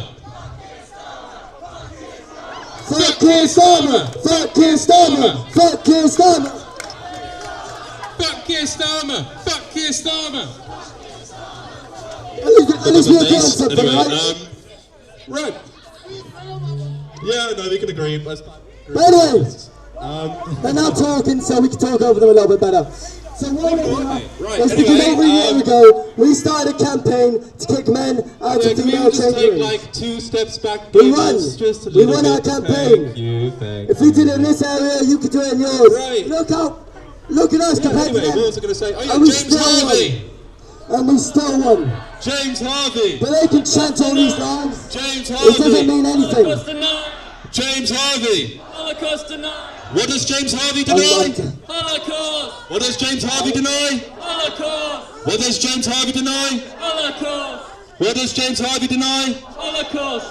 S8: We're
S10: Fuck Keir
S8: lefties.
S10: Starmer!
S8: Fuck Keir Starmer. Fuck Keir Starmer. Fuck Keir Starmer.
S10: Fuck Keir Starmer! Fuck Keir Starmer!
S8: At least we're doing something, right?
S7: Right. Yeah, no, we can agree. But
S8: Anyway, They're not talking, so we can talk over them a little bit better. So why we're here is because over a year ago, we started a campaign to kick men out of female changing rooms.
S10: Like 2 steps back.
S8: We won our campaign. If we did it in this area, you could do it in yours.
S10: Right.
S8: Look at us compared to them.
S10: What was I going to say? Oh yeah,
S8: And we
S10: James
S8: still
S10: Harvey.
S8: won. And we still won.
S10: James Harvey.
S8: But they can chant all these lines.
S10: James
S8: It doesn't
S10: Harvey.
S8: mean anything.
S10: James Harvey.
S4: Holocaust denied.
S10: What does James Harvey deny?
S4: Holocaust.
S10: What does James Harvey deny?
S4: Holocaust.
S10: What does James Harvey deny?
S4: Holocaust.
S10: What does James Harvey deny?
S4: Holocaust.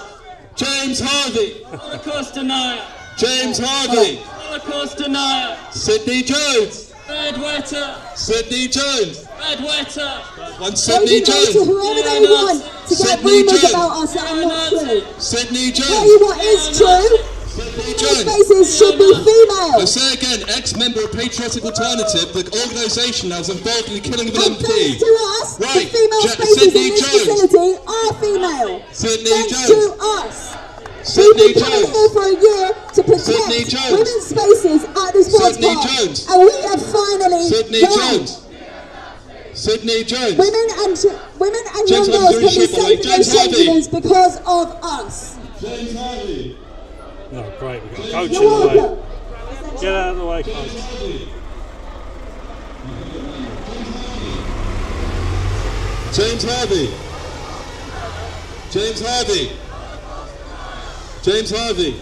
S10: James Harvey.
S4: Holocaust denier.
S10: James Harvey.
S4: Holocaust denier.
S10: Sidney Jones.
S4: Bedwetter.
S10: Sidney Jones.
S4: Bedwetter.
S10: One
S9: They
S10: Sidney
S9: can go to
S10: Jones.
S9: whoever they want to get
S10: Sidney
S9: rumours
S10: Jones.
S9: about us that are not true.
S10: Sidney
S9: Tell you
S10: Jones.
S9: what is true.
S10: Sidney
S9: These
S10: Jones.
S9: faces should be
S10: I
S9: female.
S10: say again, ex-member of Patriotic Alternative, the organisation that was involved in the killing of an
S9: And thanks
S10: MP.
S9: to us, the
S10: Right,
S9: female spaces
S10: Sidney
S9: in this
S10: Jones.
S9: facility are female.
S10: Sidney
S9: Thanks
S10: Jones.
S9: to us.
S10: Sidney
S9: We've been coming
S10: Jones.
S9: here for a year to
S10: Sidney
S9: protect
S10: Jones.
S9: women's spaces at the sports
S10: Sidney
S9: park.
S10: Jones.
S9: And we have finally
S10: Sidney
S9: won.
S10: Jones. Sidney Jones.
S9: Women and
S10: James
S9: young girls
S10: Harvey,
S9: can be
S10: James Harvey.
S9: safe in those changing rooms because of us.
S10: James Harvey.
S2: No, great. We've got a coach
S9: You're
S2: in the way.
S9: welcome.
S2: Get out of the way, coach.
S10: James Harvey. James Harvey. James Harvey.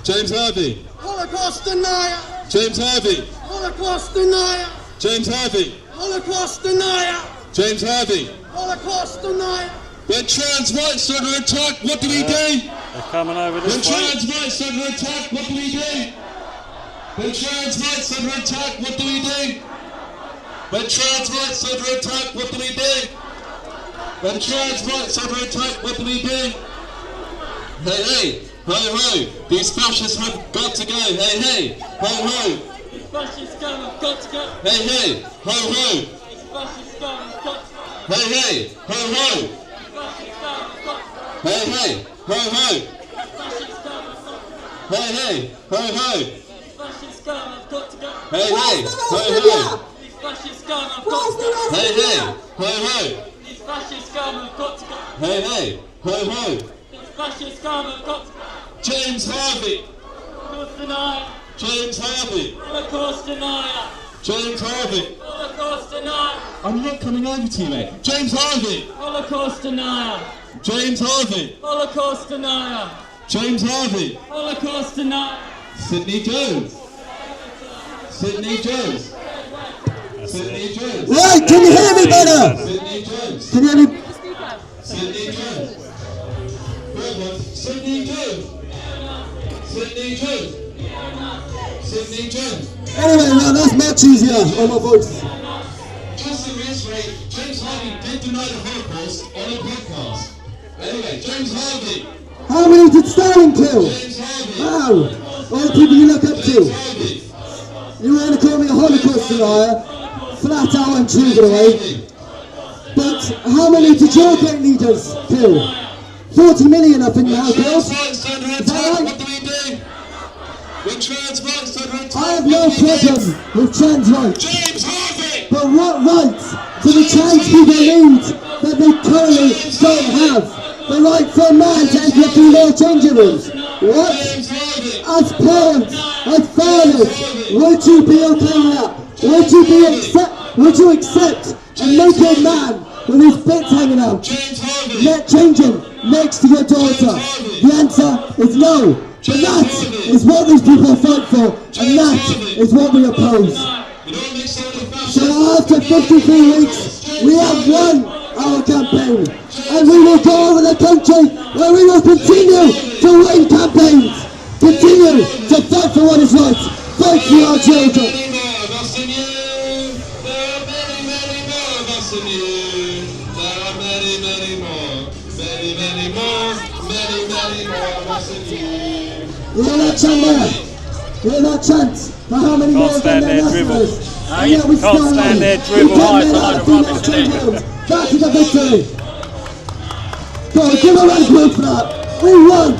S10: James Harvey.
S1: Holocaust denier!
S10: James Harvey.
S1: Holocaust denier!
S10: James Harvey.
S1: Holocaust denier!
S10: James Harvey.
S1: Holocaust denier!
S10: When trans rights are under attack, what do we do?
S2: They're coming over
S10: When
S2: this way.
S10: trans rights are under attack, what do we do? When trans rights are under attack, what do we do? When trans rights are under attack, what do we do? When trans rights are under attack, what do we do? Hey, hey, ho, ho, these fascists have got to go. Hey, hey, ho, ho.
S4: These fascist scum have got to go.
S10: Hey, hey, ho, ho.
S4: These fascist scum have got to go.
S10: Hey, hey, ho, ho.
S4: These fascist scum have got to go.
S10: Hey, hey, ho, ho.
S4: These fascist scum have got to go.
S10: Hey, hey, ho, ho.
S4: These fascist scum have got to go.
S10: Hey, hey, ho,
S9: Where's
S10: ho.
S4: These fascist scum have got
S9: Where's
S4: to
S9: the
S4: go.
S9: rest
S10: Hey,
S9: of
S10: hey,
S9: you?
S10: ho, ho.
S4: These fascist scum have got to go.
S10: Hey, hey, ho, ho.
S4: These fascist scum have got to go.
S10: James Harvey.
S4: Holocaust denier.
S10: James Harvey.
S4: Holocaust denier.
S10: James Harvey.
S4: Holocaust denier.
S10: I'm not coming over to you, mate. James Harvey.
S4: Holocaust denier.
S10: James Harvey.
S4: Holocaust denier.
S10: James Harvey.
S4: Holocaust denier.
S10: Sidney Jones. Sidney Jones. Sidney Jones.
S8: Right, can you hear me better?
S10: Sidney Jones.
S8: Can you hear me?
S10: Sidney Jones. Sidney Jones. Sidney Jones. Sidney Jones.
S8: Anyway, now that's much easier on my voice.
S10: Just to reiterate, James Harvey did deny the Holocaust on a podcast. Anyway, James Harvey.
S8: How many did Stalin kill?
S10: James Harvey.
S8: How? All the people you look up
S10: James
S8: to.
S10: Harvey.
S8: You want to call me a Holocaust denier? Flat out and true, by the way. But how many did your great leaders kill? 40 million, I think, now killed.
S10: Trans rights under
S8: Is that
S10: attack,
S8: right?
S10: what do we do? When trans rights under attack,
S8: I have
S10: what
S8: no
S10: do we do?
S8: problem with trans rights.
S10: James Harvey!
S8: But what rights do the trans people need that they currently don't have? The right for a man to enter female changing rooms. What?
S10: James Harvey!
S8: As parents, as fathers, would you be okay with that? Would you accept a naked man with his bits hanging out,
S10: James Harvey!
S8: net changing next to your daughter? The answer is no. But that is what these people fight for, and that is what we oppose.
S10: You don't mix up the fashion.
S8: So after 53 weeks, we have won our campaign, and we will go over the country where we will continue to win campaigns, continue to fight for what is right, fight for our children.
S10: Many more of us than you. There are many, many more of us than you. There are many, many more. Many, many more. Many, many more of us than you.
S8: You hear that chant there? You hear that chant? For how many more
S2: stand
S8: than
S2: there,
S8: their
S2: dribble.
S8: nationalists? And yet we
S2: Can't
S8: still
S2: stand
S8: win.
S2: there,
S8: We
S2: dribble.
S8: get
S2: Oh,
S8: men
S2: it's a
S8: out
S2: load
S8: of
S2: of
S8: female
S2: rubbish, isn't it?
S8: changing rooms. That is a victory. Go on, give a round of applause for that. We won.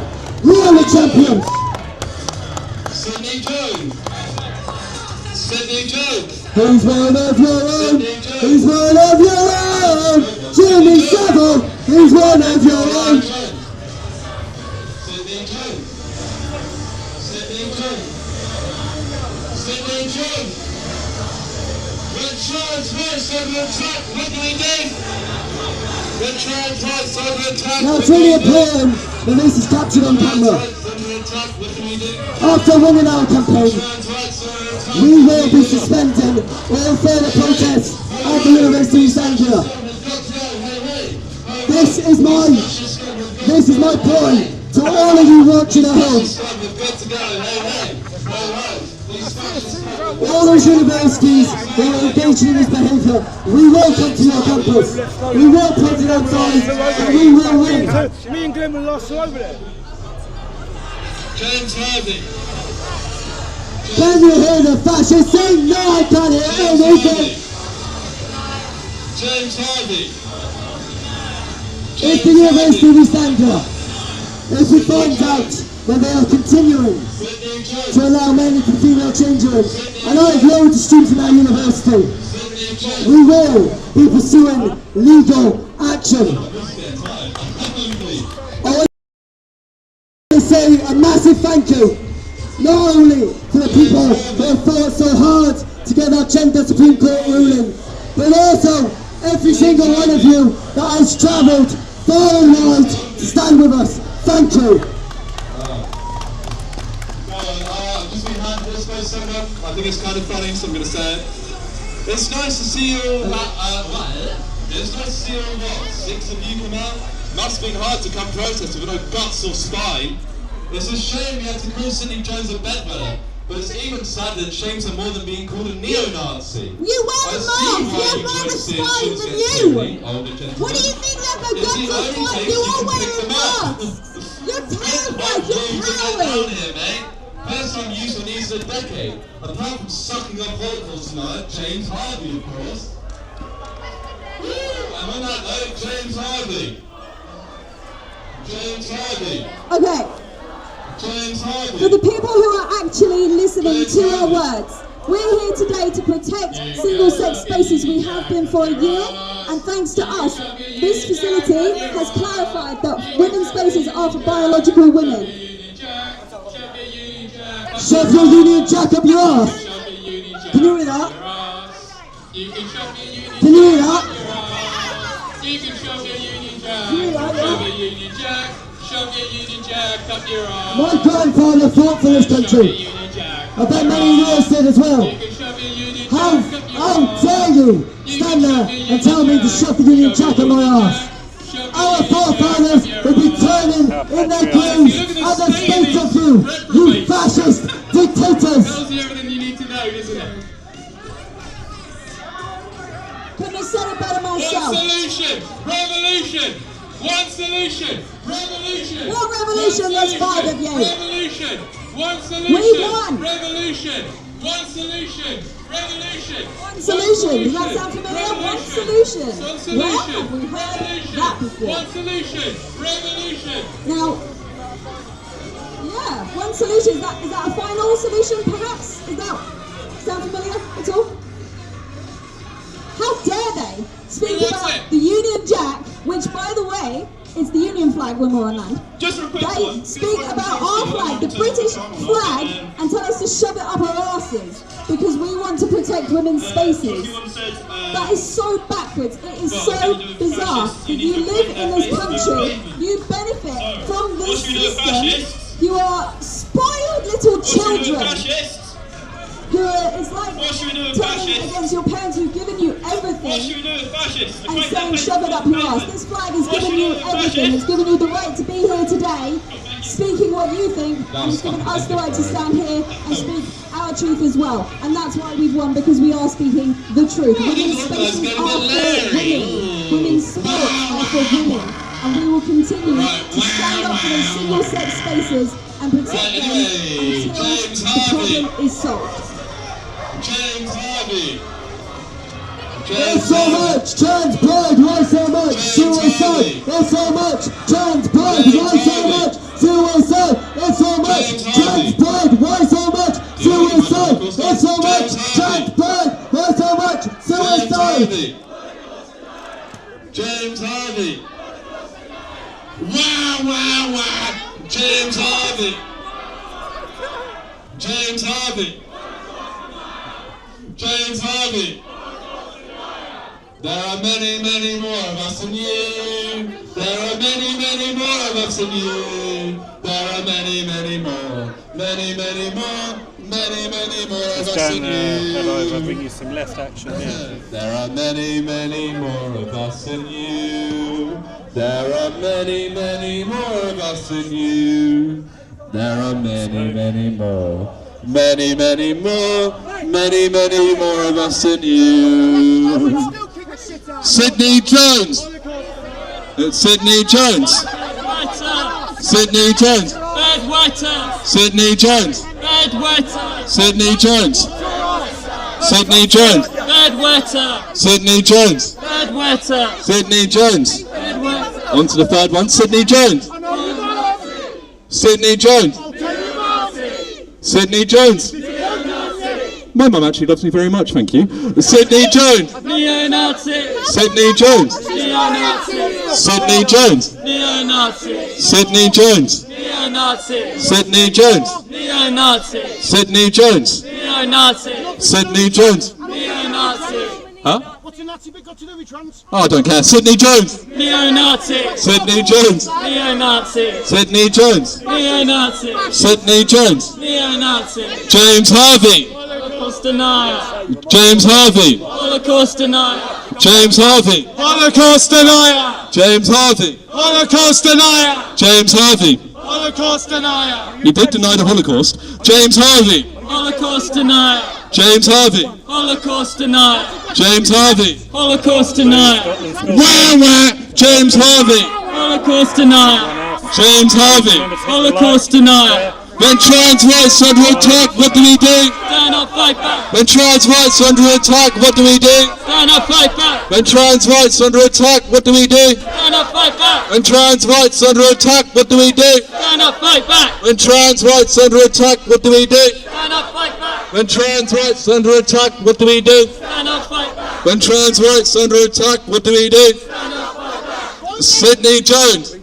S8: We are the champions.
S10: Sidney Sydney Jones.
S8: He's one of your own. He's one of your own. Jimmy Savile. He's one of your own.
S10: Sydney Jones. Sydney Jones. Sydney Jones. When Charles Rice under attack, what do we do? When Charles Rice under attack,
S8: Now it's really important that this is captured on camera. After winning our campaign, we will be suspending all further protests at the University of East Anglia. This is my point to all of you watching at home. All those universities who are engaging in this behaviour, we will come to your campus, we will put it outside, and we will win.
S1: Me and Glenn were lost all over there.
S10: James Harvey.
S8: Can you hear the fascists say no? I can't hear anything.
S10: James Harvey.
S8: If the University of East Anglia, if we find out that they are continuing to allow men into female change rooms, and I have loads of students in our university, we will be pursuing legal action. I want to say a massive thank you, not only to the people who have fought so hard to get our gender Supreme Court ruling, but also every single one of you that has travelled far and wide to stand with us. Thank you.
S10: I think it's kind of funny, so I'm going to say it. It's nice to see you all. It's nice to see you all. What? 6 of you come out. Must have been hard to come protest with no guts or spine. It's a shame we had to call Sydney Jones a bedwetter, but it's even sad that shames are more than being called a neo-Nazi.
S9: You wear the mask, you have more spine than you! What do you think you have no guts or spine? You all wear a mask! You're terrified, you're coward!
S10: First time used on these in a decade. Apart from sucking up vocals tonight, James Harvey, of course. And on that note, James Harvey. James Harvey.
S9: Okay.
S10: James Harvey.
S9: For the people who are actually listening to our words, we're here today to protect single-sex spaces. We have been for a year, and thanks to us, this facility has clarified that women's spaces are for biological women.
S8: Shove your Union Jack up your ass. Can you hear that? Can you hear that?
S11: You can shove your Union Jack. Shove your Union Jack. Shove your Union Jack up your arse.
S8: My grandfather fought for this country. I bet many of yours did as well. How dare you stand there and tell me to shove the Union Jack up my ass? Our forefathers would be turning in their graves at the state of you fascist dictators!
S11: Tells you everything you need to know, doesn't it?
S9: Couldn't have said it better myself.
S11: One solution! Revolution! One solution! Revolution!
S9: What revolution? There's 5 of you.
S11: Revolution! One solution!
S9: We won!
S11: Revolution! One solution! Revolution!
S9: One solution! Does that sound familiar? One solution!
S11: One solution!
S9: Where have we heard that before?
S11: One solution! Revolution!
S9: Now, yeah, one solution. Is that a final solution, perhaps? Is that sound familiar at all? How dare they speak about the Union Jack, which, by the way, is the Union flag when we're on land.
S11: Just a quick
S9: They
S11: one.
S9: speak about our flag, the British flag, and tell us to shove it up our asses because we want to protect women's spaces. That is so backwards. It is so bizarre. If you live in this country, you benefit from this system. You are spoiled little children. It's like turning against your parents who've given you everything and saying shove it up your ass. This flag has given you everything. It's given you the right to be here today, speaking what you think, and it's given us the right to stand here and speak our truth as well. And that's why we've won, because we are speaking the truth. Women's spaces are for women. Women's sports are for women. And we will continue to stand up for those single-sex spaces and protect them until the problem is solved.
S10: James Harvey.
S8: There's so much trans pride, why so much suicide? There's so much trans pride, why so much suicide? There's so much trans pride, why so much suicide? There's so much chant, burn, not so much, suicide.
S10: James Harvey. Wow, wow, wow. James Harvey. James Harvey. James Harvey. There are many, many more of us than you. There are many, many more of us than you. There are many, many more. Many, many more. Many, many more of us than you.
S2: Head over, bring you some left action here.
S10: There are many, many more of us than you. There are many, many more of us than you. There are many, many more. Many, many more. Many, many more of us than you. Sydney Jones. Sydney Jones. Sydney Jones. Sydney Jones. Sydney Jones. Sydney Jones. Sydney Jones. Sydney Jones. On to the third one. Sydney Jones. Sydney Jones. Sydney Jones. My mum actually loves me very much, thank you. Sydney Jones.
S11: Neo-Nazi.
S10: Sydney Jones.
S11: Neo-Nazi.
S10: Sydney Jones.
S11: Neo-Nazi.
S10: Sydney Jones.
S11: Neo-Nazi.
S10: Sydney Jones.
S11: Neo-Nazi.
S10: Sydney Jones.
S11: Neo-Nazi.
S10: Sydney Jones.
S11: Neo-Nazi.
S10: Huh?
S1: What's a Nazi bit got to do with trans?
S10: Oh, I don't care. Sydney Jones.
S11: Neo-Nazi.
S10: Sydney Jones.
S11: Neo-Nazi.
S10: Sydney Jones.
S11: Neo-Nazi.
S10: Sydney Jones.
S11: Neo-Nazi.
S10: James Harvey.
S11: Holocaust denier.
S10: James Harvey.
S11: Holocaust denier.
S10: James Harvey.
S11: Holocaust denier.
S10: James Harvey.
S11: Holocaust denier.
S10: James Harvey.
S11: Holocaust denier.
S10: He did deny the Holocaust. James Harvey.
S11: Holocaust denier.
S10: James Harvey.
S11: Holocaust denier.
S10: James Harvey.
S11: Holocaust denier.
S10: Wah wah. James Harvey.
S11: Holocaust denier.
S10: James Harvey.
S11: Holocaust denier.
S10: When trans rights are under attack, what do we do?
S11: Stand up, fight back.
S10: When trans rights are under attack, what do we do?
S11: Stand up, fight back.
S10: When trans rights are under attack, what do we do?
S11: Stand up, fight back.
S10: When trans rights are under attack, what do we do?
S11: Stand up, fight back.
S10: When trans rights are under attack, what do we do?
S11: Stand up, fight back.
S10: When trans rights are under attack, what do we do?
S11: Stand up, fight back.
S10: When trans rights are under attack, what do we do?
S11: Stand up, fight back.
S10: Sydney Jones.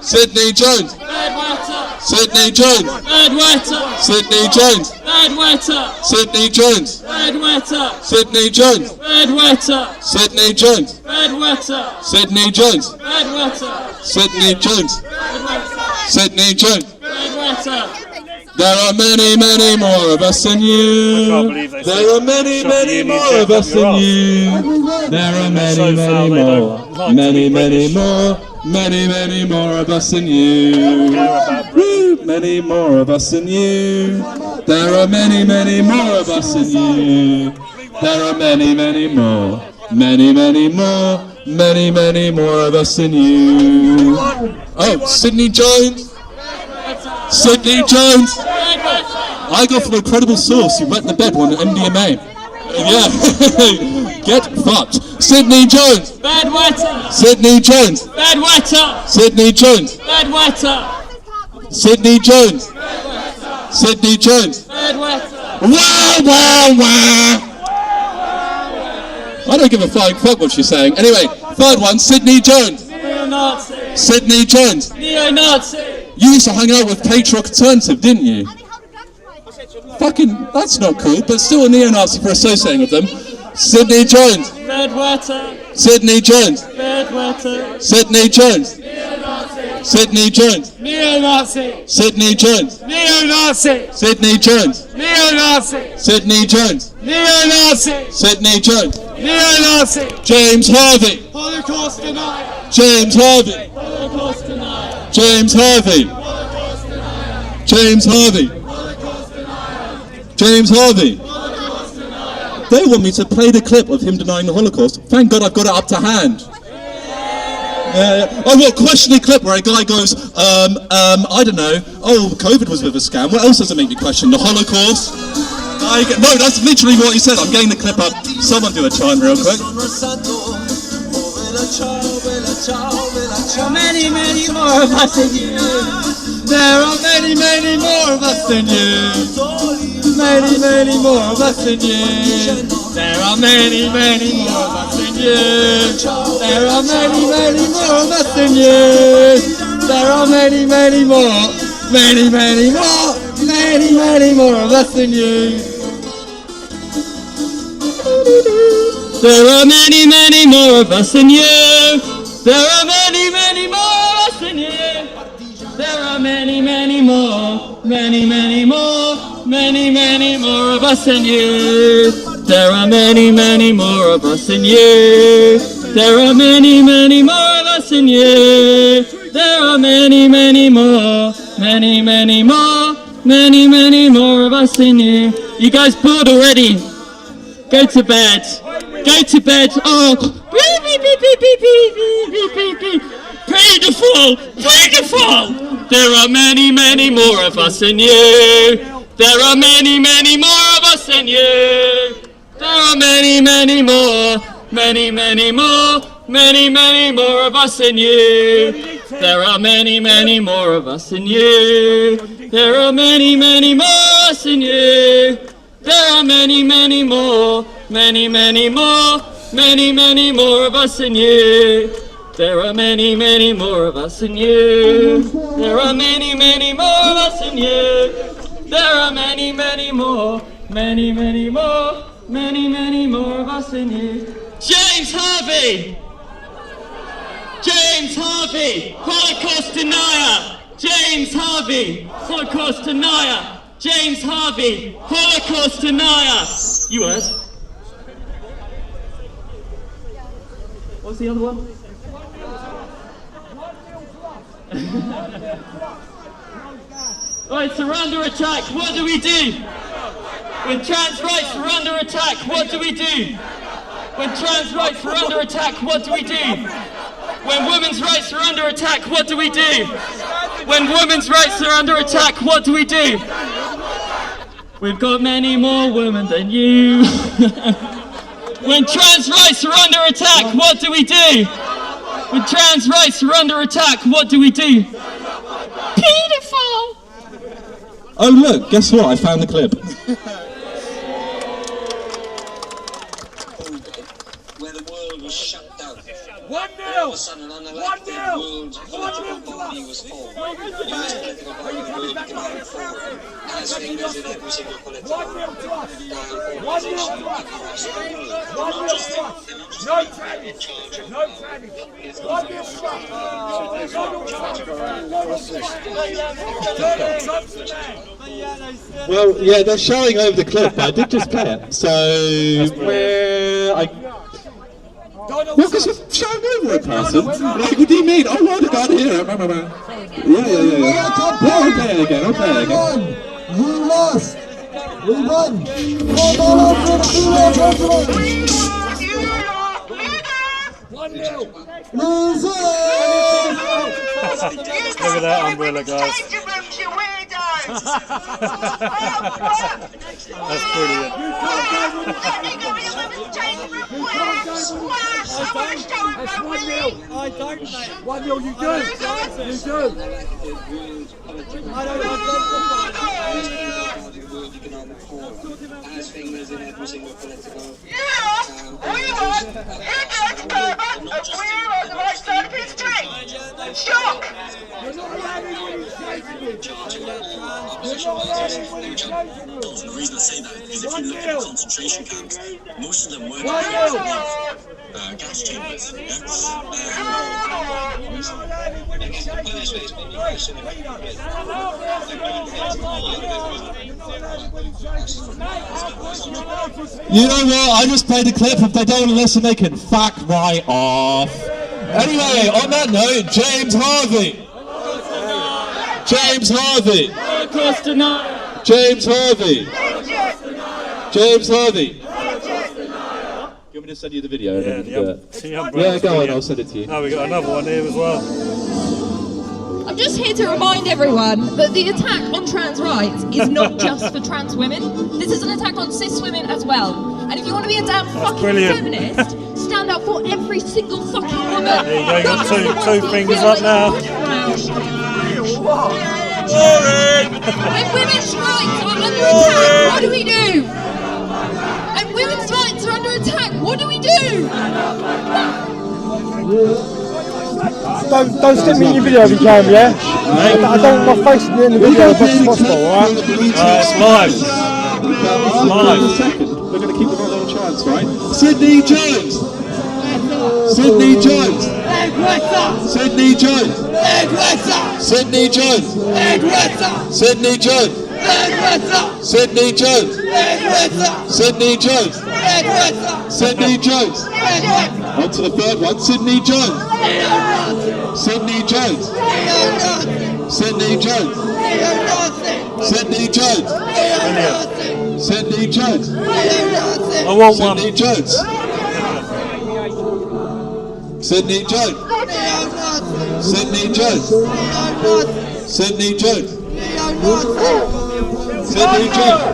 S10: Sydney Jones.
S11: Bad wetter.
S10: Sydney Jones.
S11: Bad wetter.
S10: Sydney Jones.
S11: Bad wetter.
S10: Sydney Jones.
S11: Bad wetter.
S10: Sydney Jones.
S11: Bad wetter.
S10: Sydney Jones.
S11: Bad wetter.
S10: Sydney Jones.
S11: Bad wetter.
S10: Sydney Jones.
S11: Bad wetter.
S10: Sydney Jones.
S11: Bad wetter.
S10: There are many, many more of us than you. There are many, many more of us than you. There are many, many more. Many, many more. Many, many more of us than you. Woo! Many more of us than you. There are many, many more of us than you. There are many, many more. Many, many more. Many, many more of us than you. Oh, Sydney Jones. Sydney Jones. I go from incredible source. You wet the bed one at MDMA. Yeah. Get fucked. Sydney Jones.
S11: Bad wetter.
S10: Sydney Jones.
S11: Bad wetter.
S10: Sydney Jones.
S11: Bad wetter.
S10: Sydney Jones. Sydney Jones.
S11: Bad wetter.
S10: Wow, wow, wow. I don't give a flying fuck what she's saying. Anyway, third one, Sydney Jones.
S11: Neo-Nazi.
S10: Sydney Jones.
S11: Neo-Nazi.
S10: You used to hang out with patriarch alternative, didn't you? Fucking, that's not cool, but still a neo-Nazi for associating with them. Sydney Jones.
S11: Bad wetter.
S10: Sydney Jones.
S11: Bad wetter.
S10: Sydney Jones.
S11: Neo-Nazi.
S10: Sydney Jones.
S11: Neo-Nazi.
S10: Sydney Jones.
S11: Neo-Nazi.
S10: Sydney Jones.
S11: Neo-Nazi.
S10: Sydney Jones.
S11: Neo-Nazi.
S10: Sydney Jones.
S11: Neo-Nazi.
S10: James Harvey.
S11: Holocaust denier.
S10: James Harvey.
S11: Holocaust denier.
S10: James Harvey.
S11: Holocaust denier.
S10: James Harvey.
S11: Holocaust denier.
S10: James Harvey.
S11: Holocaust denier.
S10: They want me to play the clip of him denying the Holocaust. Thank God I've got it up to hand. Oh, what questioning clip where a guy goes, I don't know, oh, COVID was a bit of a scam. What else does it make me question? The Holocaust? No, that's literally what he said. I'm getting the clip up. Someone do a chant real quick.
S11: There are many, many more of us than you. There are many, many more of us than you. many, many more of us than you. There are many, many more of us than you. There are many, many more of us than you. There are many, many more. Many, many more. Many, many more of us than you. There are many, many more of us than you. There are many, many more of us than you. There are many, many more. Many, many more. Many, many more of us than you. There are many, many more of us than you. There are many, many more of us than you. There are many, many more. Many, many more. Many, many more of us than you. You guys bored already? Go to bed. Go to bed. Oh. Beep, beep, beep, beep, beep, beep, beep, beep, beep. Beautiful. Beautiful. There are many, many more of us than you. There are many, many more of us than you. There are many, many more. Many, many more. Many, many more of us than you. There are many, many more of us than you. There are many, many more of us than you. There are many, many more. Many, many more. Many, many more of us than you. There are many, many more of us than you. There are many, many more of us than you. There are many, many more. Many, many more. Many, many more of us than you. James Harvey! James Harvey, Holocaust denier! James Harvey, Holocaust denier! James Harvey, Holocaust denier! You heard? What's the other one? Right, so we're under attack. What do we do? When trans rights are under attack, what do we do? When trans rights are under attack, what do we do? When women's rights are under attack, what do we do? When women's rights are under attack, what do we do? We've got many more women than you. When trans rights are under attack, what do we do? When trans rights are under attack, what do we do? Beautiful!
S10: Oh look, guess what? I found the clip.
S12: Where the world was shut down.
S1: 1-0! 1-0! 1-0 to us!
S12: Was formed. US political body will be going forward. As fingers in every single political
S1: 1-0 to us! 1-0 to us! 1-0 to us! No tranny! No tranny! 1-0 to us!
S10: Well, yeah, they're showing over the clip, but I did just play it. So, where I... Well, because you're showing over a person. Like, what do you mean? Oh, what? I can't hear it. Yeah. I'll play it again.
S8: We lost. We won. Come on, 1-0.
S2: Look at that umbrella, guys. That's brilliant.
S1: That's 1-0. I don't, mate. 1-0, you do. You do. I don't
S12: as fingers in every single political.
S13: We won! He gets Burma and we're on the right side of history! Shock!
S1: You're not allowed anyone chasing you!
S12: The reason I say that is if you look at the concentration camps, most of them weren't gas chambers.
S10: You know what? I just played the clip. If they don't want to listen, they can fuck right off. Anyway, on that note, James Harvey. James Harvey. James Harvey. James Harvey. You want me to send you the video? Yeah, go on, I'll send it to you.
S2: Oh, we got another one here as well.
S14: I'm just here to remind everyone that the attack on trans rights is not just for trans women. This is an attack on cis women as well. And if you want to be a damn fucking feminist, stand up for every single fucking woman.
S2: There you go, you got two fingers up now.
S14: When women's rights are under attack, what do we
S1: Don't stick me in your video if you can, yeah? I don't want my face in the video as much as possible, alright?
S2: It's live. It's live.
S10: We're going to keep them on little chance, right? Sydney Jones! Sydney Jones! Sydney Jones! Sydney Jones! Sydney Jones! Sydney Jones! Sydney Jones! Sydney Jones! On to the third one, Sydney Jones! Sydney Jones! Sydney Jones! Sydney Jones! Sydney Jones!
S2: I want one.
S10: Sydney Jones! Sydney Jones! Sydney Jones! Sydney Jones! Sydney Jones!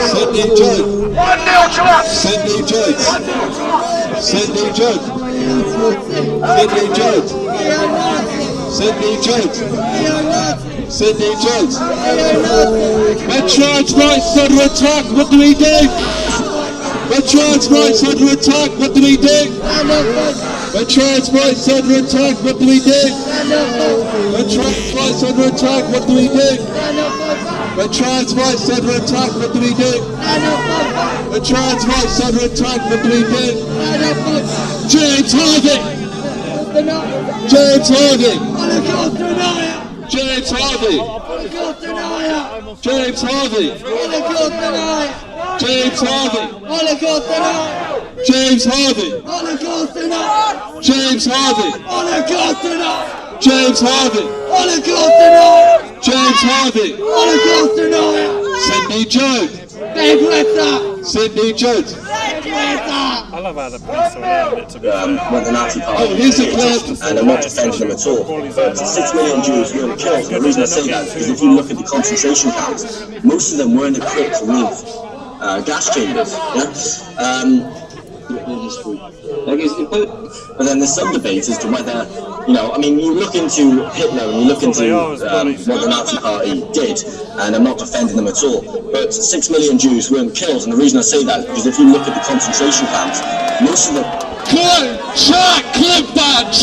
S10: Sydney Jones!
S13: 1-0 to us!
S10: Sydney Jones! Sydney Jones! Sydney Jones! Sydney Jones! Sydney Jones! When trans rights under attack, what do we do? When trans rights under attack, what do we do? When trans rights under attack, what do we do? When trans rights under attack, what do we do? When trans rights under attack, what do we do? When trans rights under attack, what do we do? James Harvey! James Harvey! James Harvey! James Harvey! James Harvey! James Harvey! James Harvey! James Harvey! James Harvey! Sydney Jones! Sydney Jones!
S2: I love how the police are allowing it to be
S12: what the Nazi Party
S10: Oh, here's a clip.
S12: and I'm not defending them at all. But 6 million Jews were killed. The reason I say that is because if you look at the concentration camps, most of them weren't equipped with gas chambers. Yeah? But then there's some debate as to whether, you know, I mean, you look into Hitler and you look into what the Nazi Party did, and I'm not defending them at all, but 6 million Jews weren't killed, and the reason I say that is because if you look at the concentration camps, most of them...
S10: Clip that!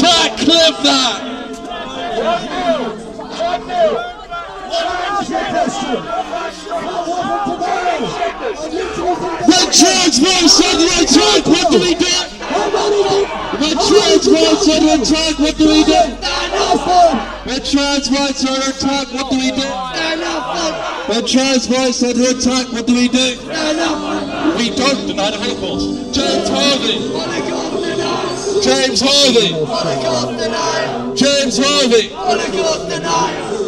S10: When trans rights under attack, what do we do? When trans rights under attack, what do we do? When trans rights under attack, what do we do? When trans rights under attack, what do we do? We don't deny the Holocaust. James Harvey! James Harvey! James Harvey!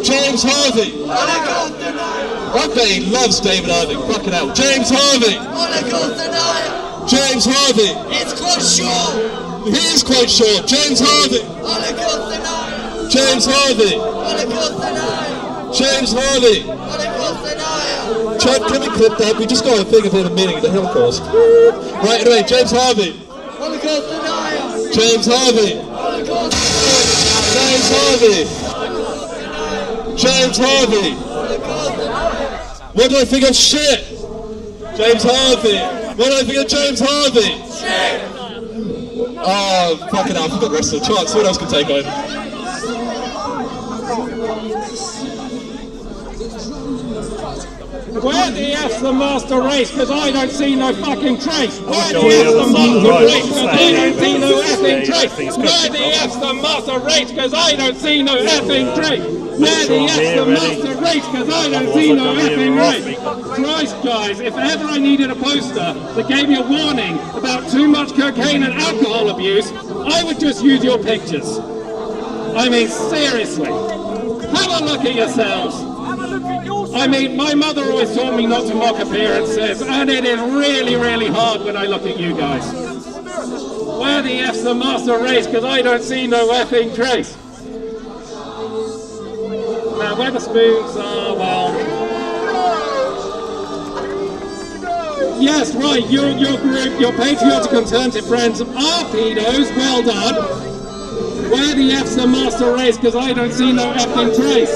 S10: James Harvey! One day he loves David Irving, fucking hell. James Harvey! James Harvey!
S13: It's quite short!
S10: He is quite short. James Harvey! James Harvey! James Harvey! Chad, can we clip that? We just got a thing of a meeting at the Holocaust. Right, anyway, James Harvey! James Harvey! James Harvey! James Harvey! What do I think of shit? James Harvey! What do I think of James Harvey? Shit! Oh, fucking hell, I forgot the rest of the chants. Someone else can take over.
S1: Where the F's the master race? Because I don't see no fucking trace. Where the F's the master race? Because I don't see no effing trace. Where the F's the master race? Because I don't see no effing trace. Where the F's the master race? Because I don't see no effing race. Christ, guys, if ever I needed a poster that gave me a warning about too much cocaine and alcohol abuse, I would just use your pictures. I mean, seriously. Have a look at yourselves. I mean, my mother always taught me not to mock appearances, and it is really, really hard when I look at you guys. Where the F's the master race? Because I don't see no effing trace. Now, where the spoons are, well... Yes, right, your group, your patriotic conservative friends are pedos, well done. Where the F's the master race? Because I don't see no effing trace.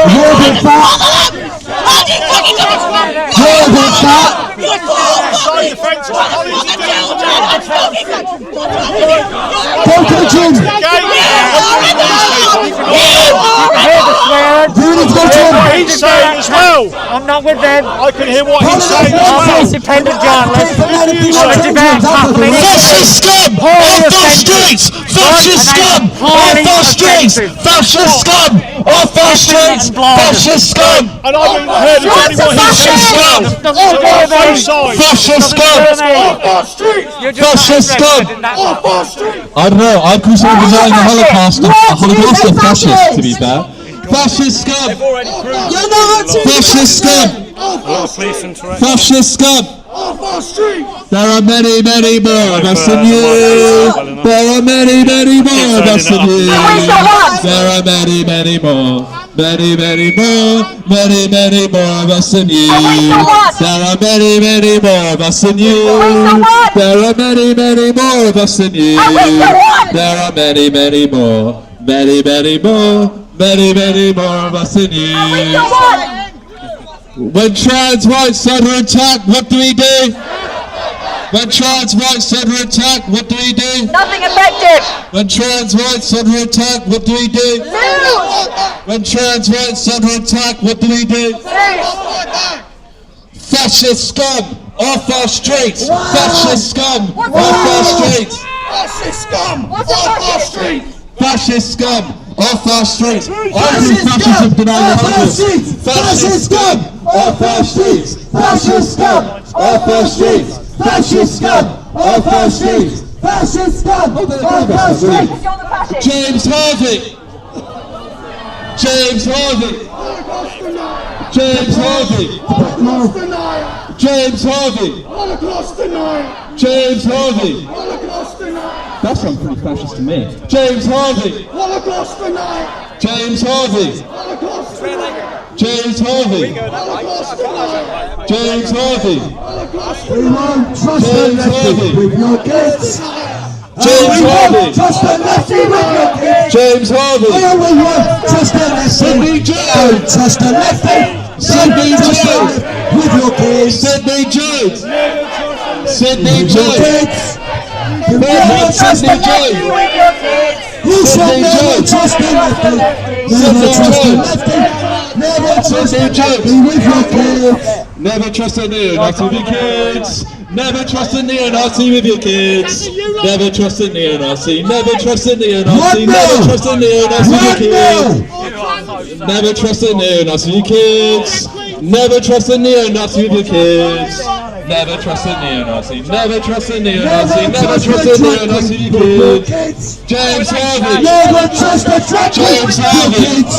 S8: You're a bit fat. You're a bit fat. Go to the gym. You need to go to the gym.
S1: He's saying as well.
S15: I'm not with them.
S1: I can hear what he's saying as
S15: I'm
S1: well.
S15: an independent journalist.
S10: Fascist scum! Off our streets! Fascist scum! Off our streets! Fascist scum! Off our streets! Fascist scum!
S1: And I haven't heard exactly what he's saying.
S10: Fascist scum!
S1: Off our streets!
S10: Fascist scum!
S1: Off our streets!
S10: I don't know, I'd consider denying the Holocaust a fascist, to be fair. Fascist scum! Fascist scum! Fascist scum!
S1: Off our streets!
S10: There are many, many more of us than you. There are many, many more of us than you. There are many, many more. Many, many more. Many, many more of us than you. There are many, many more of us than you. There are many, many more of us than you. There are many, many more. Many, many more. Many, many more of us than you. When trans rights are under attack, what do we do? When trans rights are under attack, what do we do?
S13: Nothing effective.
S10: When trans rights are under attack, what do we do? When trans rights are under attack, what do we do? Fascist scum off our streets! Fascist scum off our streets!
S1: Fascist scum! Off our streets!
S10: Fascist scum off our streets! I think fascism denies the Holocaust!
S8: Fascist scum off our streets! Fascist scum off our streets! Fascist scum off our streets! Fascist scum off our streets!
S10: James Harvey! James Harvey! James Harvey!
S1: Holocaust denier!
S10: James Harvey!
S1: Holocaust denier!
S10: James Harvey!
S1: Holocaust denier!
S16: That sounds pretty fascist to me.
S10: James Harvey!
S1: Holocaust denier!
S10: James Harvey!
S1: Holocaust denier!
S10: James Harvey!
S1: Holocaust denier!
S10: James Harvey!
S8: We won't trust the lefty with your kids!
S10: James
S8: We
S10: Harvey!
S8: won't trust the lefty with your kids!
S10: James Harvey!
S8: We won't trust the lefty! Don't trust the lefty!
S10: Sydney Jones!
S8: With your kids!
S10: Sydney Jones! Sydney
S8: With your
S10: Jones!
S8: kids! You never trust the lefty with your kids! You shall never trust the lefty! Never trust the lefty! Never trust the lefty with your kids!
S10: Never trust a neo-Nazi with your kids! Never trust a neo-Nazi with your kids! Never trust a neo-Nazi! Never trust a neo-Nazi! Never trust a neo-Nazi with your kids! Never trust a neo-Nazi with your kids! Never trust a neo-Nazi with your kids! Never trust a neo-Nazi! Never trust a neo-Nazi! Never trust a neo-Nazi with your kids! James Harvey!
S8: Never trust a drag queen
S10: James
S8: with your
S10: Harvey!
S8: kids!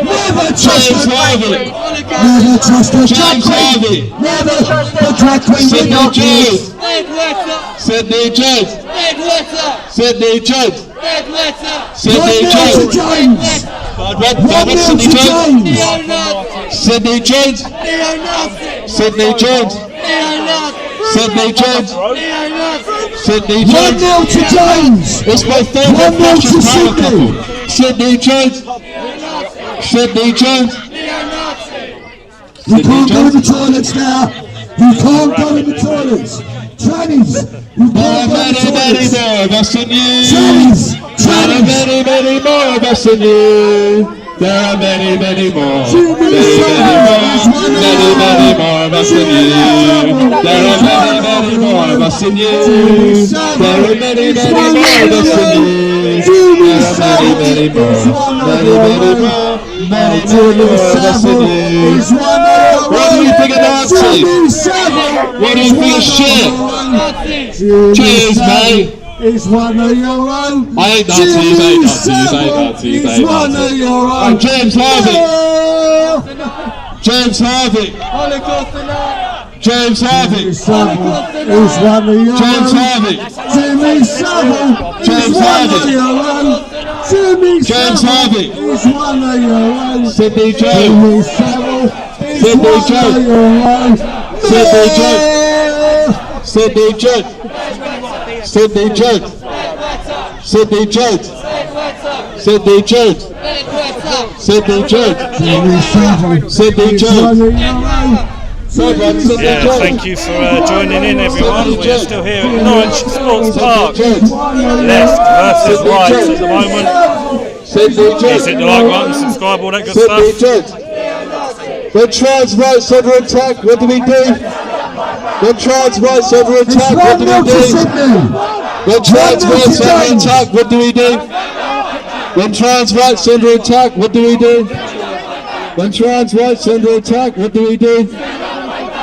S8: Never trust
S10: James
S8: a
S10: Harvey!
S8: Never trust a drag
S10: James Harvey!
S8: queen! Never trust a drag queen with
S10: Sydney
S8: your
S10: Jones!
S8: kids!
S10: Sydney Jones! Sydney Jones! Sydney
S8: One nil to
S10: Jones!
S8: James!
S10: One
S8: Sydney
S10: Sydney
S8: James!
S10: Jones! Sydney Jones! Sydney Jones! Sydney
S8: 1
S10: Jones!
S8: 0 to James!
S10: It's my favourite
S8: 1 0 to
S10: fascist power
S8: Sydney!
S10: couple. Sydney Jones! Sydney Jones!
S8: You can't go in the toilets now! You can't go in the toilets! Trannies! You
S10: There
S8: can't
S10: are
S8: go in the
S10: many, many
S8: toilets!
S10: more of us than you!
S8: Trannies!
S10: There are
S8: Trannies!
S10: many, many more of us than you! There are many, many more! Many, many more of us than you! There are many, many more of us than you! There are many, many more of us than you! There are many, many more! Many, many more! Many, many more of us than you! What do you think of Nazis? What do you think of shit? Cheers, mate!
S8: Is one of your own.
S10: I ain't Nazis, ain't Nazis, ain't Nazis,
S8: Is
S10: ain't
S8: one of
S10: Nazis.
S8: your own.
S10: I'm James Harvey. James Harvey. James Harvey.
S8: Is one of your
S10: James
S8: own.
S10: Harvey.
S8: Jimmy Savile.
S10: James
S8: Is one
S10: Harvey.
S8: of your own. Jimmy
S10: James
S8: Savile.
S10: Harvey.
S8: Is one of your own.
S10: Sydney Jones.
S8: Jimmy Savile. Is
S10: Sydney
S8: one
S10: Jones.
S8: of your own.
S10: Sydney Jones. Sydney Jones. Sydney Jones. Sydney Jones. Sydney Jones. Sydney Joe. Sydney Joe.
S2: Yeah, thank you for joining in, everyone. We're still here at Norwich Sportspark. Left versus right at the moment. Please hit the like button, subscribe, all that good stuff.
S10: When trans rights under attack, what do we do? When trans rights under attack, what do we do? When trans rights under attack, what do we do? When trans rights under attack, what do we do? When trans rights under attack, what do we do?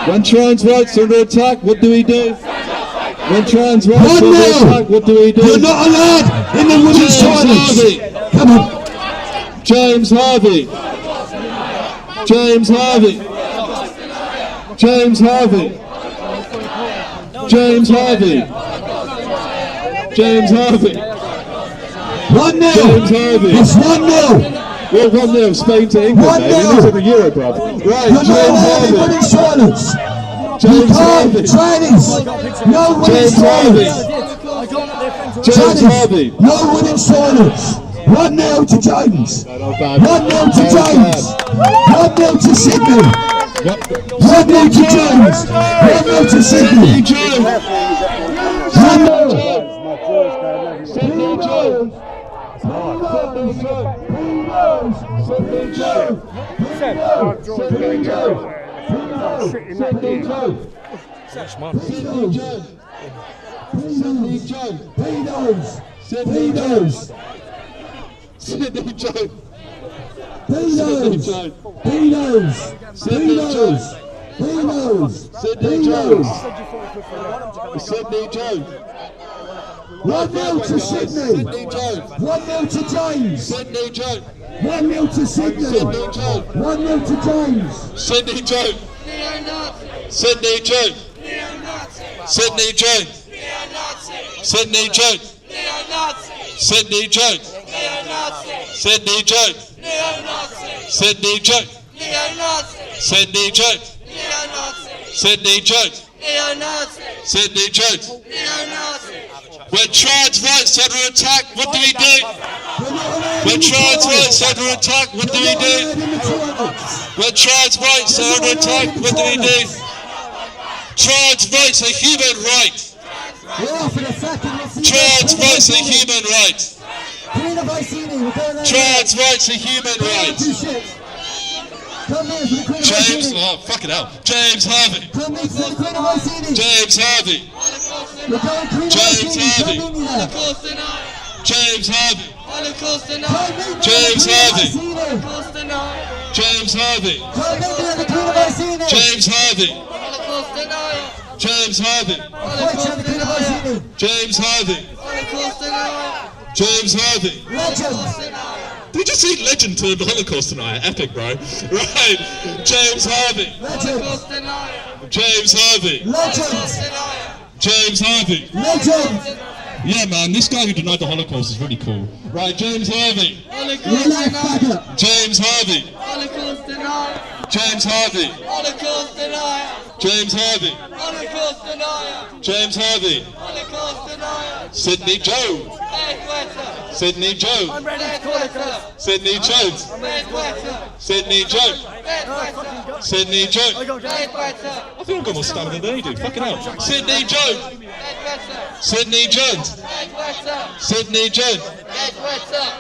S10: When trans rights under attack, what do we do? When trans rights under attack, what do we do?
S8: You're not allowed in the women's toilets. Come on.
S10: James Harvey. James Harvey. James Harvey. James Harvey. James Harvey.
S8: 1-0.
S10: James Harvey.
S8: It's 1-0.
S10: We're 1-0 Spain to England, baby. These are the Euro, bruv. Right,
S8: You're not
S10: James
S8: allowed in
S10: Harvey.
S8: women's toilets.
S10: James Harvey.
S8: Trannies. No women's
S10: James Harvey.
S8: toilets.
S10: James Harvey.
S8: No women's toilets. 1-0 to James. 1-0 to James. 1-0 to Sydney. 1-0 to James. 1-0 to Sydney. 1-0.
S10: Sydney Jones. Sydney Jones.
S8: 1-0 to Sydney. 1-0 to James.
S10: Sydney Jones.
S8: 1-0 to Sydney. 1-0 to James.
S10: Sydney Jones. Sydney Jones. Sydney Jones. Sydney Jones. Sydney Jones. Sydney Jones. Sydney Jones. Sydney Jones. Sydney Jones. Sydney Jones. When trans rights under attack, what do we do? When trans rights under attack, what do we do? When trans rights are under attack, what do we do? Trans rights are human rights. Trans rights are human rights. Trans rights are human rights. James, oh fucking hell, James Harvey. James Harvey. James Harvey. James Harvey. James Harvey. James Harvey. James Harvey. James Harvey. James Harvey. James Harvey. Did you just see legend to the Holocaust tonight? Epic, bro. Right. James Harvey. James Harvey. James Harvey. Yeah, man, this guy who denied the Holocaust is really cool. Right, James Harvey. James Harvey. James Harvey. James Harvey. James Harvey. Sydney Jones. Sydney Jones. Sydney Jones. Sydney Jones. Sydney Jones. I think I've got more stamina than they do. Fucking hell. Sydney Jones. Sydney Jones. Sydney Jones.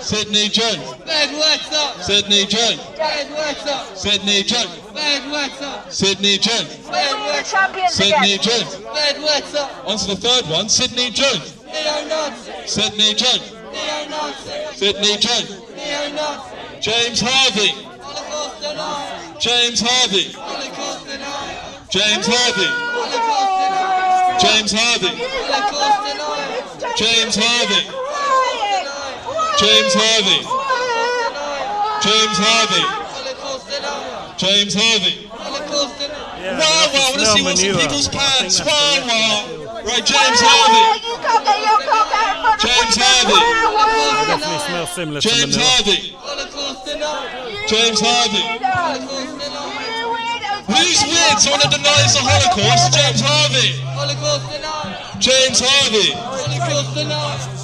S10: Sydney Jones. Sydney Jones. Sydney Jones. Sydney Jones. Sydney Jones. On to the third one. Sydney Jones. Sydney Jones. Sydney Jones. James Harvey. James Harvey. James Harvey. James Harvey. James Harvey. James Harvey. James Harvey. James Harvey. Wow, wow, I want to see what's in people's pants. Wow, wow. Right, James Harvey. James Harvey.
S2: Definitely smells similar
S10: James
S2: to manure.
S10: Harvey. James Harvey. Who's weird? Someone that denies the Holocaust? James Harvey. James Harvey.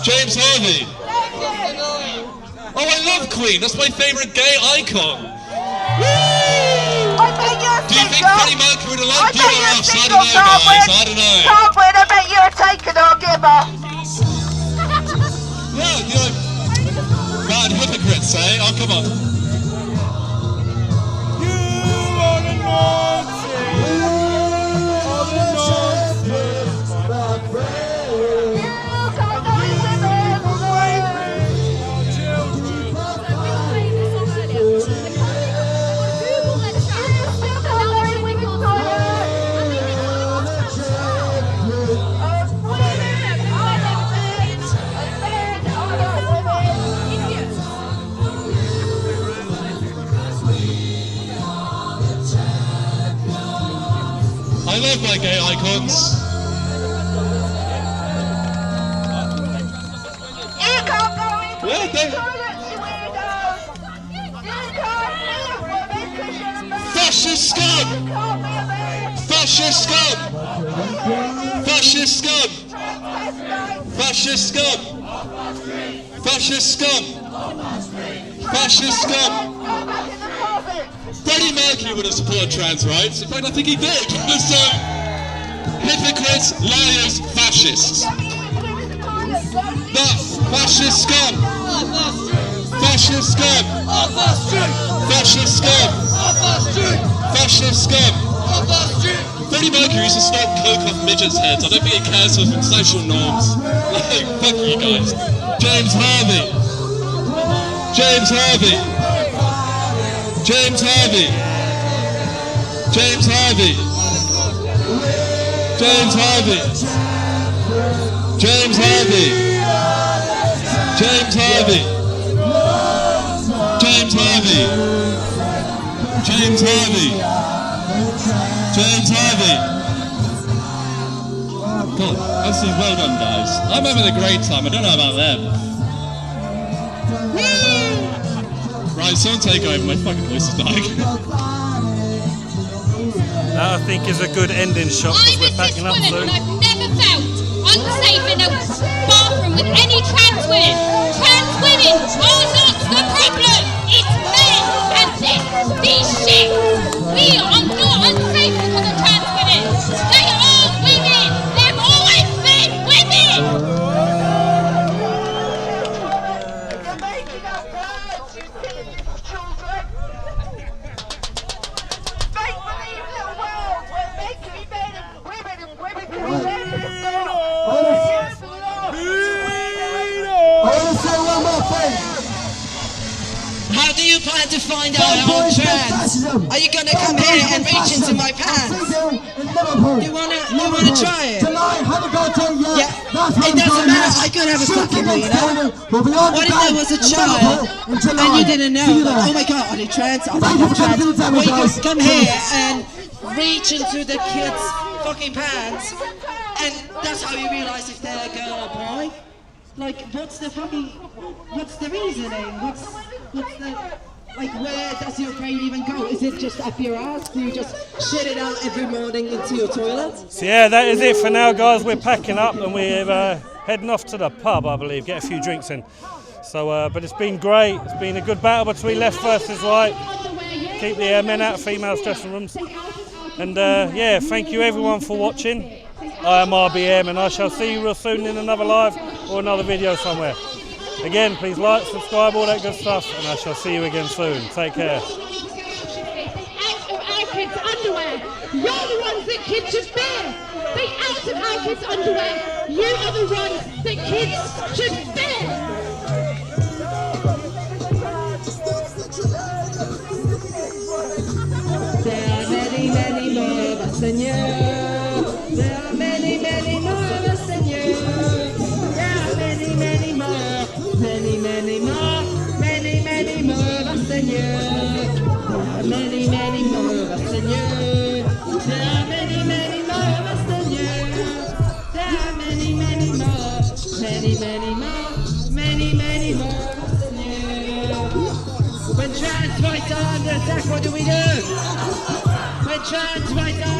S10: James Harvey. Oh, I love Queen. That's my favourite gay icon.
S13: I bet you're
S10: Do you think Freddie Mercury would have liked you or us? I don't know,
S13: can't
S10: guys. I don't know.
S13: Can't win, I bet you're a taker or giver.
S10: Yeah, you're bad hypocrites, eh? Oh, come on. I love my gay icons.
S13: You can't go into
S10: Well,
S13: the toilets, you weirdos. You can't live women because you're a man.
S10: Fascist scum!
S13: You can't be a man.
S10: Fascist scum! Fascist scum! Fascist scum! Fascist scum! Fascist scum! Freddie Mercury would have supported trans rights. In fact, I think he did. So, hypocrites, liars, fascists. That fascist scum. Fascist scum. Fascist scum. Fascist scum. Freddie Mercury used to snort coke off midgets' heads. I don't think he cares for social norms. Like, fuck you guys. James Harvey. James Harvey. James Harvey. James Harvey. James Harvey. James Harvey. James Harvey. James Harvey. James Harvey. James Harvey. God, that's well done, guys. I'm having a great time. I don't know about them. Right, someone take over. My fucking voice is dying.
S2: That I think is a good ending shot because we're packing up soon.
S14: I've never felt unsafe in a bathroom with any trans women. Trans women are not the problem. It's men and these shit. We are not unsafe because of trans women. They are women. They've always been women.
S13: You're making us birds, you silly children. Make believe little world where men can be men and women can be men and girls.
S8: I want to say one more thing.
S17: How do you plan to find out I'm trans? Are you gonna come here and reach into my pants? You wanna try it? Yeah, it doesn't matter. I could have a fucking you know? What if there was a child and you didn't know? Like, oh my god, are they trans? I think I'm trans. Well, you can come here and reach into the kids' fucking pants, and that's how you realize if they're a girl or boy. Like, what's the reasoning? What's the, like, where does your brain even go? Is it just up your ass? Do you just shit it out every morning into your toilet?
S2: So yeah, that is it for now, guys. We're packing up and we're heading off to the pub, I believe, get a few drinks in. So, but it's been great. It's been a good battle between left versus right. Keep the men out of females' dressing rooms. And yeah, thank you everyone for watching. I am RBM and I shall see you real soon in another live or another video somewhere. Again, please like, subscribe, all that good stuff, and I shall see you again soon. Take care.
S14: Out of our kids' underwear. You're the ones that kids should bear. Be out of our kids' underwear. You are the ones that kids should bear.
S17: There are many, many more of us than you. There are many, many more of us than you. There are many, many more. Many, many more. Many, many more of us than you. There are many, many more of us than you. There are many, many more of us than you. There are many, many more. Many, many more. Many, many more of us than you. When trans rights are under attack, what do we do? When trans rights are